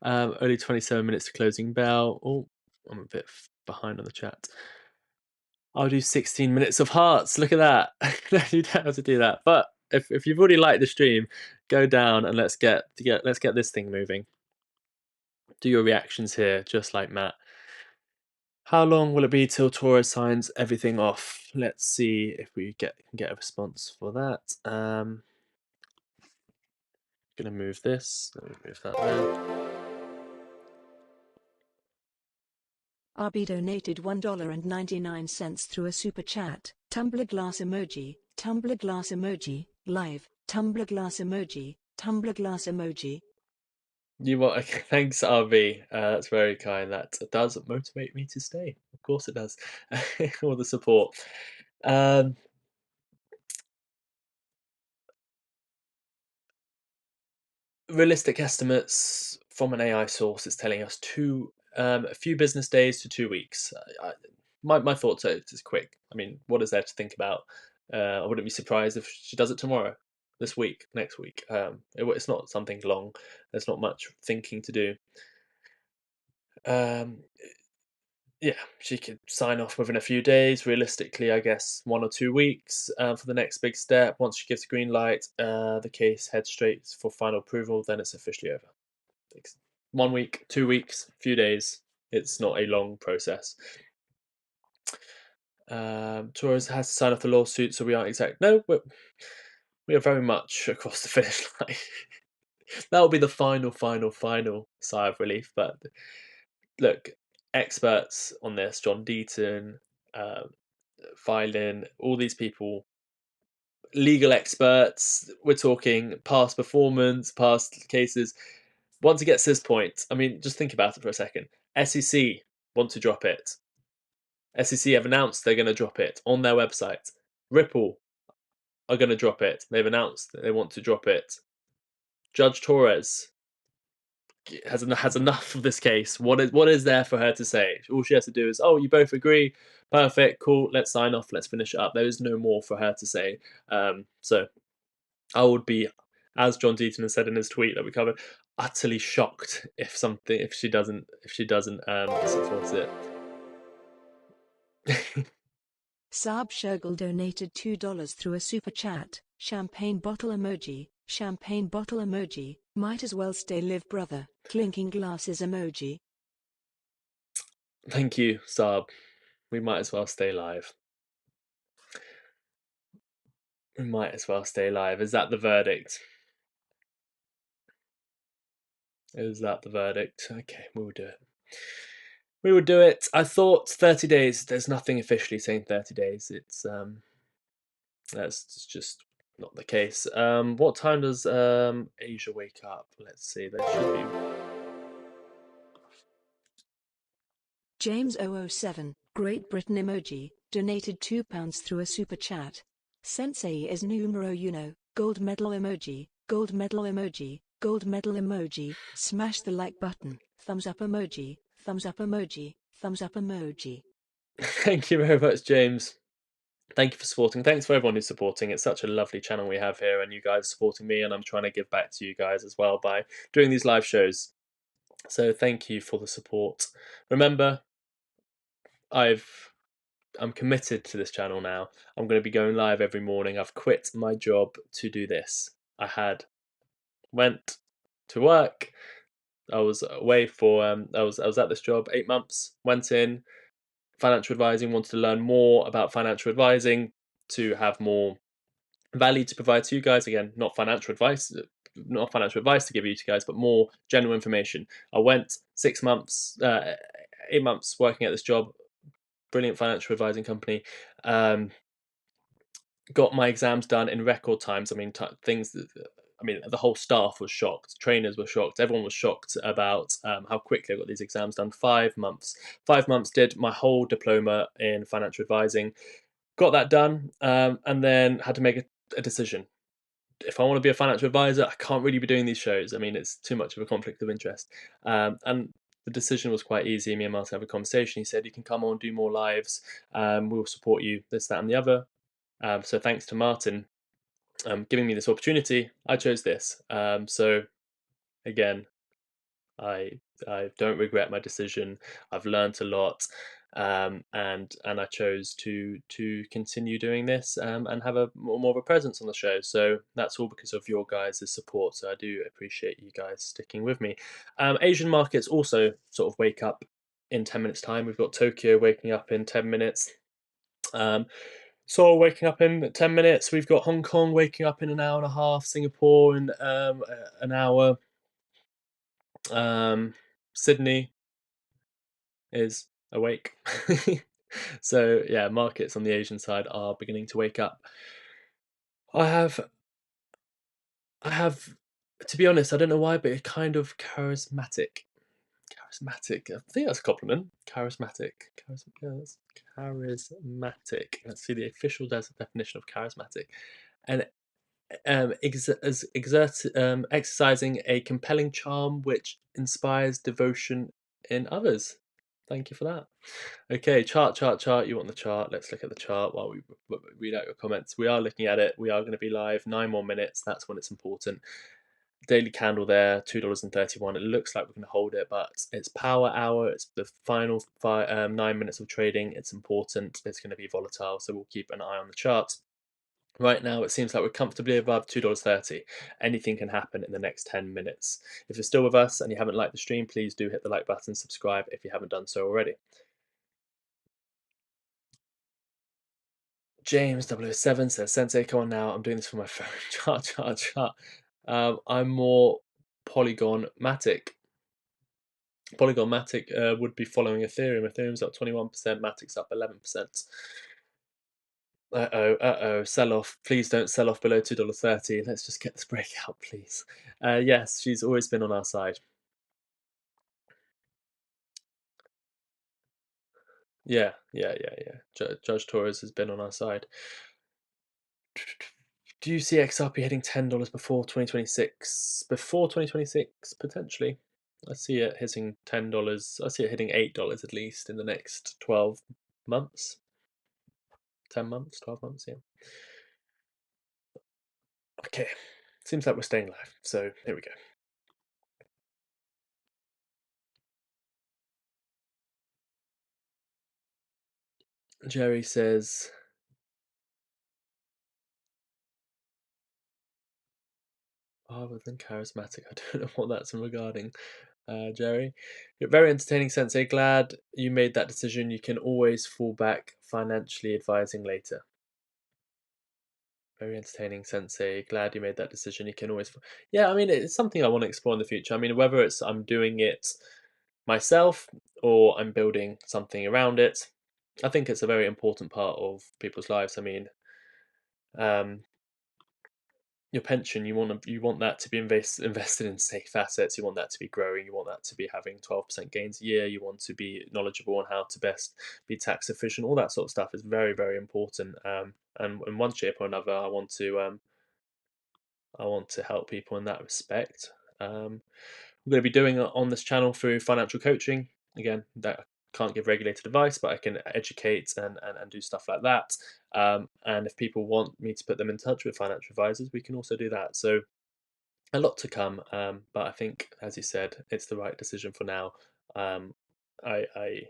Only 27 minutes to closing bell. Oh, I'm a bit behind on the chat. I'll do 16 minutes of hearts. Look at that. You don't have to do that. But if you've already liked the stream, go down and let's get this thing moving. Do your reactions here, just like Matt. How long will it be till Toro signs everything off? Let's see if we can get a response for that. Gonna move this. Let me move that there.
RB donated $1.99 through a super chat. Tumbler glass emoji, tumbler glass emoji, live, tumbler glass emoji, tumbler glass emoji.
You want? Okay, thanks, RB. That's very kind. That does motivate me to stay. Of course, it does. All the support. Realistic estimates from an AI source is telling us a few business days to 2 weeks. My thoughts are it's quick. I mean, what is there to think about? I wouldn't be surprised if she does it tomorrow, this week, next week. It's not something long. There's not much thinking to do. Yeah, she could sign off within a few days. Realistically, I guess 1 or 2 weeks for the next big step. Once she gives the green light, the case heads straight for final approval. Then it's officially over. Takes 1 week, 2 weeks, few days. It's not a long process. Torres has to sign off the lawsuit, so we aren't exact. No, we are very much across the finish line. That will be the final sigh of relief. But look, experts on this, John Deaton, Filin, all these people legal experts. We're talking past performance, past cases. Once it gets to this point, I mean, just think about it for a second. SEC want to drop it. SEC have announced they're going to drop it on their website. Ripple are going to drop it. They've announced that they want to drop it. Judge Torres has enough of this case. What is there for her to say? All she has to do is, oh, you both agree, perfect, cool, let's sign off, let's finish it up. There is no more for her to say. So I would be, as John Deaton said in his tweet that we covered, utterly shocked if she doesn't support it.
Saab Shergill donated $2 through a super chat. Champagne bottle emoji. Champagne bottle emoji. Might as well stay live, brother. Clinking glasses emoji.
Thank you, Saab. We might as well stay live. We might as well stay live. Is that the verdict? Is that the verdict? Okay, we will do it. We will do it. I thought 30 days. There's nothing officially saying 30 days. It's that's just not the case. What time does Asia wake up? Let's see. There should be.
James007, Great Britain emoji, donated £2 through a super chat. Sensei is numero uno, gold medal emoji, gold medal emoji, gold medal emoji. Smash the like button, thumbs up emoji, thumbs up emoji, thumbs up emoji.
Thank you very much, James. Thank you for supporting. Thanks for everyone who's supporting. It's such a lovely channel we have here, and you guys supporting me, and I'm trying to give back to you guys as well by doing these live shows. So thank you for the support. Remember, I'm committed to this channel now. I'm going to be going live every morning. I've quit my job to do this. Went to work. I was away for I was at this job 8 months. Went in financial advising. Wanted to learn more about financial advising to have more value to provide to you guys. Again, not financial advice to give you guys, but more general information. I went 6 months, 8 months working at this job. Brilliant financial advising company. Got my exams done in record times. I mean, the whole staff was shocked. Trainers were shocked. Everyone was shocked about how quickly I got these exams done. 5 months. 5 months did my whole diploma in financial advising. Got that done, and then had to make a decision. If I want to be a financial advisor, I can't really be doing these shows. I mean, it's too much of a conflict of interest. And the decision was quite easy. Me and Martyn had a conversation. He said, you can come on, do more lives. We'll support you, this, that, and the other. So thanks to Martyn giving me this opportunity, I chose this. So again, I don't regret my decision. I've learned a lot, and I chose to continue doing this and have a more of a presence on the show. So that's all because of your guys' support. So I do appreciate you guys sticking with me. Asian markets also sort of wake up in 10 minutes time. We've got Tokyo waking up in 10 minutes. Seoul waking up in 10 minutes. We've got Hong Kong waking up in an hour and a half. Singapore in an hour. Sydney is awake. So yeah, markets on the Asian side are beginning to wake up. I have, to be honest, I don't know why, but a kind of charismatic. I think that's a compliment. Charismatic. Charismatic. Let's see the official definition of charismatic. And exercising a compelling charm which inspires devotion in others. Thank you for that. Okay, chart. You want the chart? Let's look at the chart while we read out your comments. We are looking at it. We are going to be live 9 more minutes. That's when it's important. Daily candle there, $2.31. It looks like we're going to hold it, but it's power hour. It's the final 9 minutes of trading. It's important. It's going to be volatile, so we'll keep an eye on the chart. Right now, it seems like we're comfortably above $2.30. Anything can happen in the next 10 minutes. If you're still with us and you haven't liked the stream, please do hit the like button, subscribe if you haven't done so already. James007 says, Sensei, come on now. I'm doing this for my phone. Chart. I'm more Polygon-matic. Polygon-matic would be following Ethereum. Ethereum's up 21%, Matic's up 11%. Sell off. Please don't sell off below $2.30. Let's just get this breakout, please. Yes, she's always been on our side. Yeah. Judge Torres has been on our side. Do you see XRP hitting $10 before 2026? Before 2026, potentially. I see it hitting $10. I see it hitting $8 at least in the next 12 months. 10 months, 12 months, yeah. Okay, seems like we're staying live, so here we go. Jerry says, rather than charismatic. I don't know what that's regarding, Jerry. You're very entertaining, Sensei. Glad you made that decision. You can always fall back financially advising later. Very entertaining, Sensei. Glad you made that decision. You can always... Yeah, I mean, it's something I want to explore in the future. I mean, whether it's I'm doing it myself or I'm building something around it, I think it's a very important part of people's lives. I mean, your pension, you want that to be invested in safe assets. You want that to be growing. You want that to be having 12% gains a year. You want to be knowledgeable on how to best be tax efficient. All that sort of stuff is very, very important. And in one shape or another, I want to help people in that respect. We're going to be doing it on this channel through financial coaching. Again, that I can't give regulated advice, but I can educate and do stuff like that. And if people want me to put them in touch with financial advisors, we can also do that. So a lot to come, but I think, as you said, it's the right decision for now. I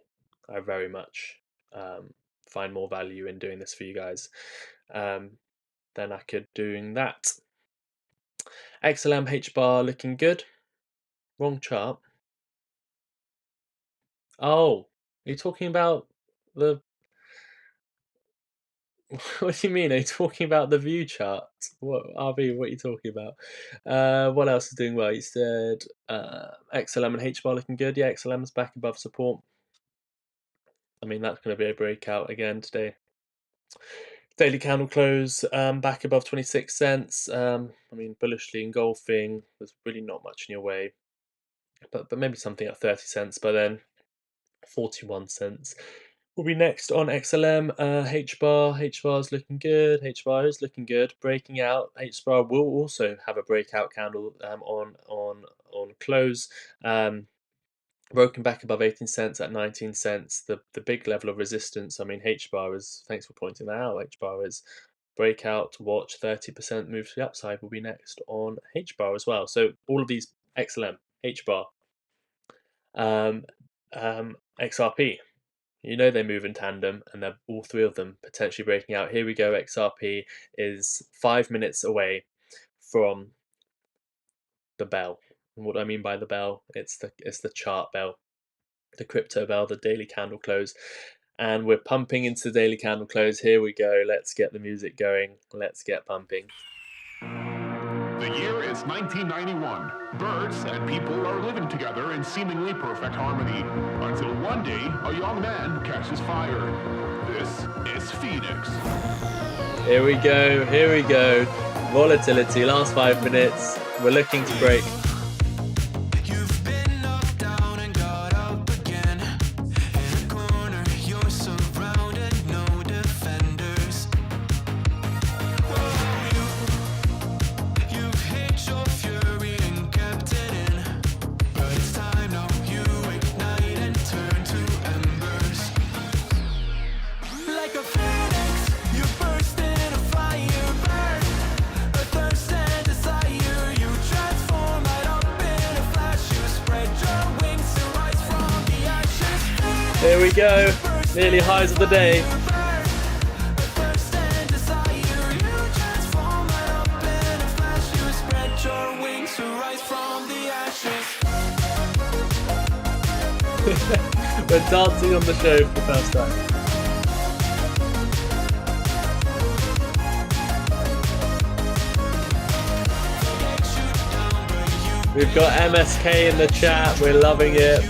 very much find more value in doing this for you guys than I could doing that. XLM H-bar looking good. Wrong chart. Oh, are you talking about the... What do you mean? Are you talking about the view chart? What, RV, what are you talking about? What else is doing well? You said XLM and H-bar looking good. Yeah, XLM's back above support. I mean, that's going to be a breakout again today. Daily candle close back above 26 cents. I mean, bullishly engulfing. There's really not much in your way. But maybe something at 30 cents by then. 41 cents. We'll be next on XLM. H-bar is looking good. H-bar is looking good. Breaking out. H-bar will also have a breakout candle on close. Broken back above 18 cents at 19 cents. The big level of resistance. I mean, H-bar is, thanks for pointing that out. H-bar is breakout. Watch 30% move to the upside. Will be next on H-bar as well. So all of these XLM, H-bar, XRP. You know they move in tandem, and they're all three of them potentially breaking out. Here we go. XRP is 5 minutes away from the bell. And what I mean by the bell, it's the chart bell, the crypto bell, the daily candle close. And we're pumping into the daily candle close. Here we go. Let's get the music going. Let's get pumping.
The year is 1991. Birds and people are living together in seemingly perfect harmony. Until one day, a young man catches fire. This is Phoenix.
Here we go. Here we go. Volatility, last 5 minutes. We're looking to break.
You've been knocked down and got up again. In a corner, you're surrounded, no defenders. You've hid your fury and kept it in. But it's time now, you ignite and turn to embers. Like a phoenix, you burst in a fire burn. A thirst and desire, you transform right up in a flash. You spread your wings to rise from the ashes.
Here we go. Nearly highs of the day.
A thirst and desire, you transform right up in a flash. You spread your wings to rise from the ashes.
We're dancing on the show for the first time. We've got MSK in the chat. We're loving it.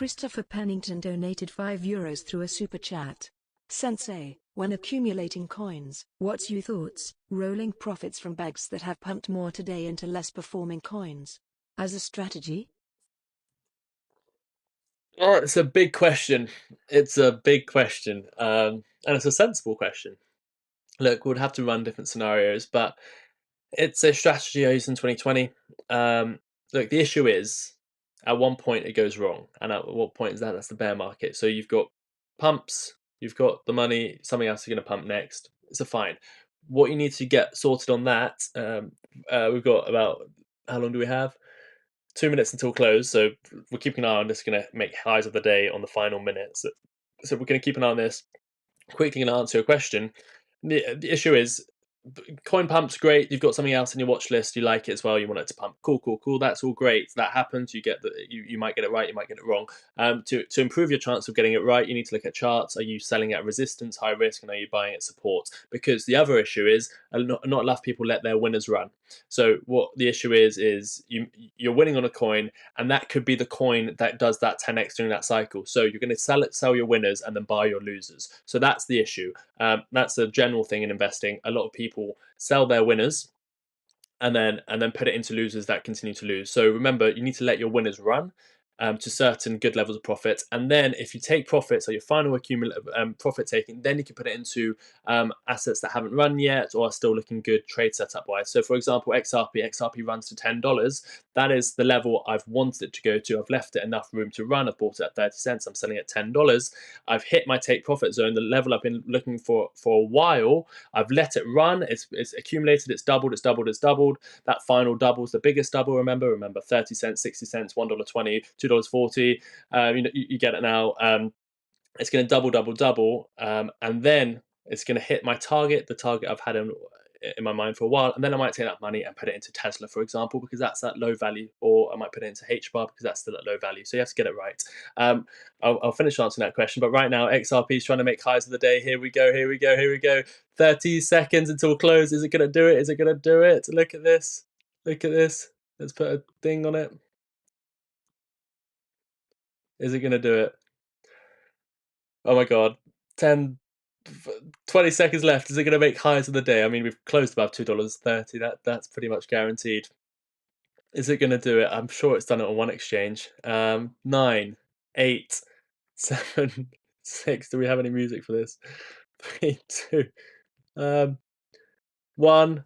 Christopher Pennington donated €5 through a super chat. Sensei, when accumulating coins, what's your thoughts? Rolling profits from bags that have pumped more today into less performing coins as a strategy?
Oh, it's a big question. It's a big question, and it's a sensible question. Look, we'd have to run different scenarios, but it's a strategy I used in 2020. Look, the issue is at one point it goes wrong, and at what point is that? That's the bear market. So you've got pumps, you've got the money, something else is going to pump next. It's a fine. What you need to get sorted on that, we've got about, how long do we have? 2 minutes until close, so we're keeping an eye on this. Going to make highs of the day on the final minutes. So we're going to keep an eye on this. Quickly going to answer your question. The issue is coin pump's great. You've got something else in your watch list. You like it as well. You want it to pump. Cool. That's all great. That happens. You get you might get it right. You might get it wrong. To improve your chance of getting it right, you need to look at charts. Are you selling at resistance, high risk, and are you buying at support? Because the other issue is not enough people let their winners run. So what the issue is you're winning on a coin, and that could be the coin that does that 10x during that cycle. So you're going to sell your winners and then buy your losers. So that's the issue. That's a general thing in investing. A lot of people sell their winners and then put it into losers that continue to lose. So remember, you need to let your winners run to certain good levels of profit, and then if you take profits, so your final accumulative profit taking, then you can put it into assets that haven't run yet or are still looking good trade setup wise. So for example, XRP runs to $10. That is the level I've wanted it to go to. I've left it enough room to run. I've bought it at 30 cents. I'm selling at $10. I've hit my take profit zone, the level I've been looking for a while. I've let it run. It's accumulated. It's doubled. That final double is the biggest double. Remember 30 cents, 60 cents, $1.20, $2.40. You get it now. It's going to double, and then it's going to hit my target, the target I've had in my mind for a while, and then I might take that money and put it into Tesla, for example, because that's at low value, or I might put it into HBAR because that's still at low value. So you have to get it right. I'll finish answering that question, but right now XRP is trying to make highs of the day. Here we go. 30 seconds until close. Is it going to do it? Look at this. Let's put a thing on it. Is it going to do it? Oh my god. 20 seconds left. Is it going to make highs of the day? I mean, we've closed above $2.30. That's pretty much guaranteed. Is it going to do it? I'm sure it's done it on one exchange. 9, 8, 7, 6. Do we have any music for this? 3, 2, 1.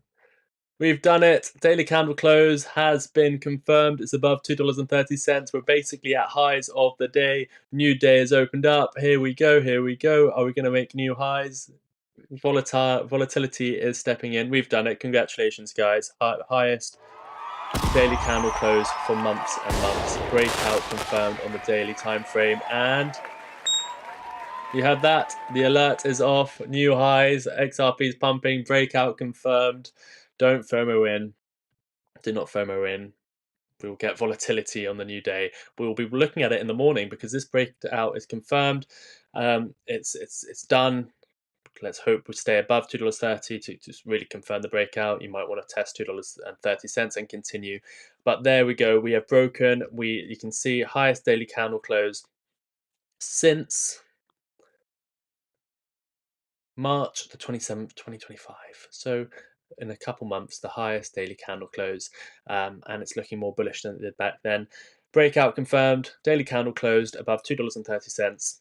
We've done it. Daily candle close has been confirmed. It's above $2.30. We're basically at highs of the day. New day has opened up. Here we go. Are we going to make new highs? Volatility is stepping in. We've done it. Congratulations, guys. Highest daily candle close for months and months. Breakout confirmed on the daily time frame, and you had that. The alert is off. New highs. XRP's pumping. Breakout confirmed. Don't FOMO in. Do not FOMO in. We will get volatility on the new day. We will be looking at it in the morning because this breakout is confirmed. It's done. Let's hope we stay above $2.30 to really confirm the breakout. You might want to test $2.30 and continue. But there we go. We have broken. You can see highest daily candle close since March the 27th, 2025. So in a couple months, the highest daily candle close, and it's looking more bullish than it did back then. Breakout confirmed. Daily candle closed above $2.30.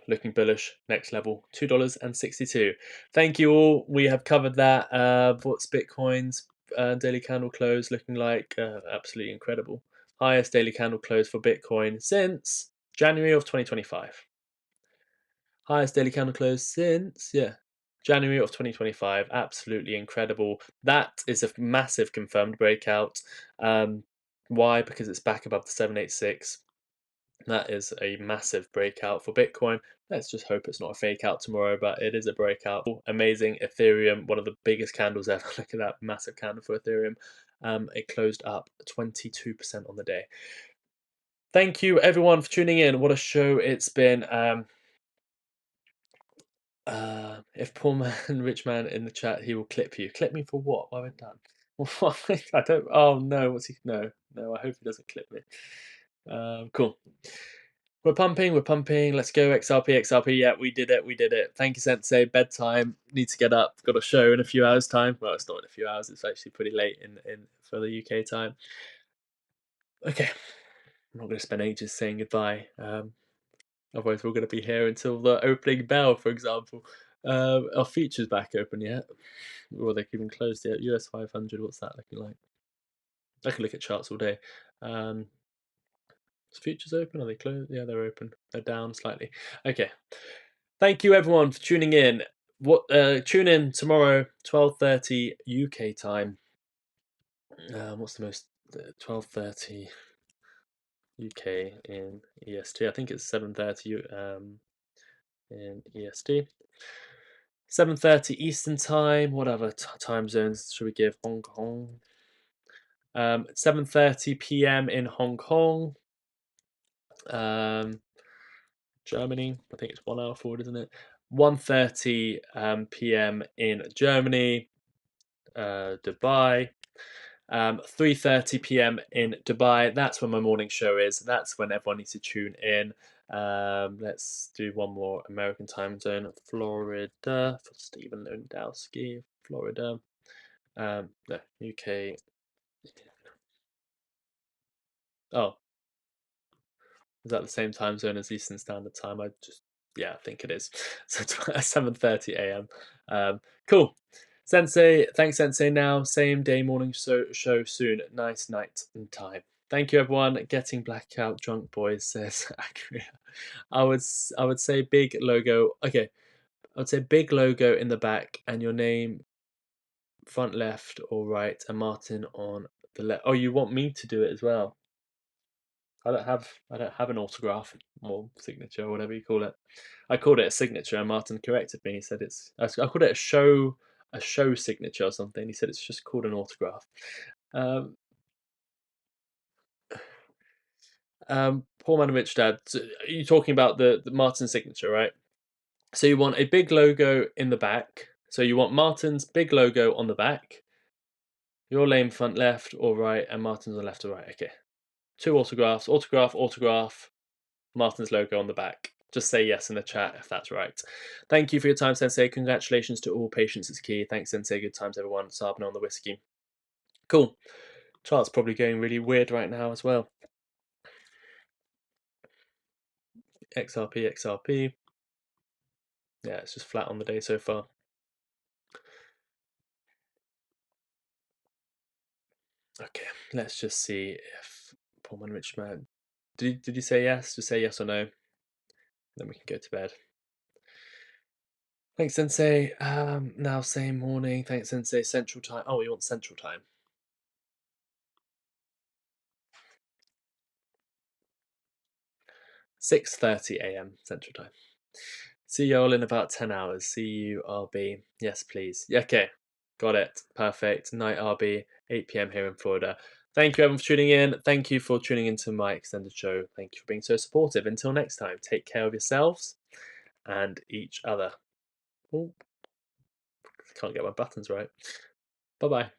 Looking bullish. Next level, $2.62. Thank you all. We have covered that. What's Bitcoin's daily candle close looking like? Absolutely incredible. Highest daily candle close for Bitcoin since January of 2025. Highest daily candle close since, January of 2025. Absolutely incredible. That is a massive confirmed breakout. Why? Because it's back above the 786. That is a massive breakout for Bitcoin. Let's just hope it's not a fake out tomorrow, but it is a breakout. Amazing. Ethereum, one of the biggest candles ever. Look at that massive candle for Ethereum. It closed up 22% on the day. Thank you, everyone, for tuning in. What a show it's been. If poor man, rich man in the chat, he will clip you. Clip me for what? Why we're done? I don't. Oh no, what's he? No, I hope he doesn't clip me. Cool. We're pumping. Let's go, XRP. Yeah, we did it. Thank you, Sensei. Bedtime. Need to get up. Got a show in a few hours' time. Well, it's not in a few hours. It's actually pretty late in for the UK time. Okay, I'm not going to spend ages saying goodbye. Otherwise, we're going to be here until the opening bell, for example. Are futures back open yet? Or they've even closed yet? US 500. What's that looking like? I can look at charts all day. Is futures open? Are they closed? Yeah, they're open. They're down slightly. Okay. Thank you everyone for tuning in. Tune in tomorrow, 12:30 UK time. What's the most 12:30 UK in EST? I think it's 7:30 in EST. 7:30 Eastern time. What other time zones should we give? Hong Kong. 7:30 PM in Hong Kong. Germany, I think it's 1 hour forward, isn't it? 1:30 PM in Germany, Dubai. 3:30 PM in Dubai. That's when my morning show is. That's when everyone needs to tune in. Let's do one more American time zone. Florida for Stephen Lewandowski. Florida. No, UK. Oh, is that the same time zone as Eastern Standard Time? I think it is. So 7:30 AM. Cool. Sensei, thanks Sensei. Now same day morning show soon. Nice night and time. Thank you everyone. Getting blackout drunk boys says Akria. I would say big logo. Okay, I would say big logo in the back and your name front left or right and Martyn on the left. Oh, you want me to do it as well? I don't have an autograph or signature or whatever you call it. I called it a signature and Martyn corrected me. He said I called it a show signature or something. He said it's just called an autograph. Poor man and rich dad. So you're talking about the Martyn signature, right? So you want a big logo in the back. So you want Martyn's big logo on the back, your name front left or right, and Martyn's on the left or right. Okay. 2 autographs, autograph, Martyn's logo on the back. Just say yes in the chat if that's right. Thank you for your time, Sensei. Congratulations to all. Patience is key. Thanks, Sensei. Good times, everyone. Sabna on the whiskey. Cool. Chart's probably going really weird right now as well. XRP. Yeah, it's just flat on the day so far. Okay, let's just see if poor man rich man. Did you say yes? Just say yes or no. Then we can go to bed. Thanks, Sensei. Now same morning. Thanks, Sensei. Central time. Oh, we want Central time. 6:30 AM Central time. See you all in about 10 hours. See you, RB. Yes, please. Okay, got it. Perfect. Night, RB. 8 PM here in Florida. Thank you, everyone, for tuning in. Thank you for tuning into my extended show. Thank you for being so supportive. Until next time, take care of yourselves and each other. Oh, can't get my buttons right. Bye-bye.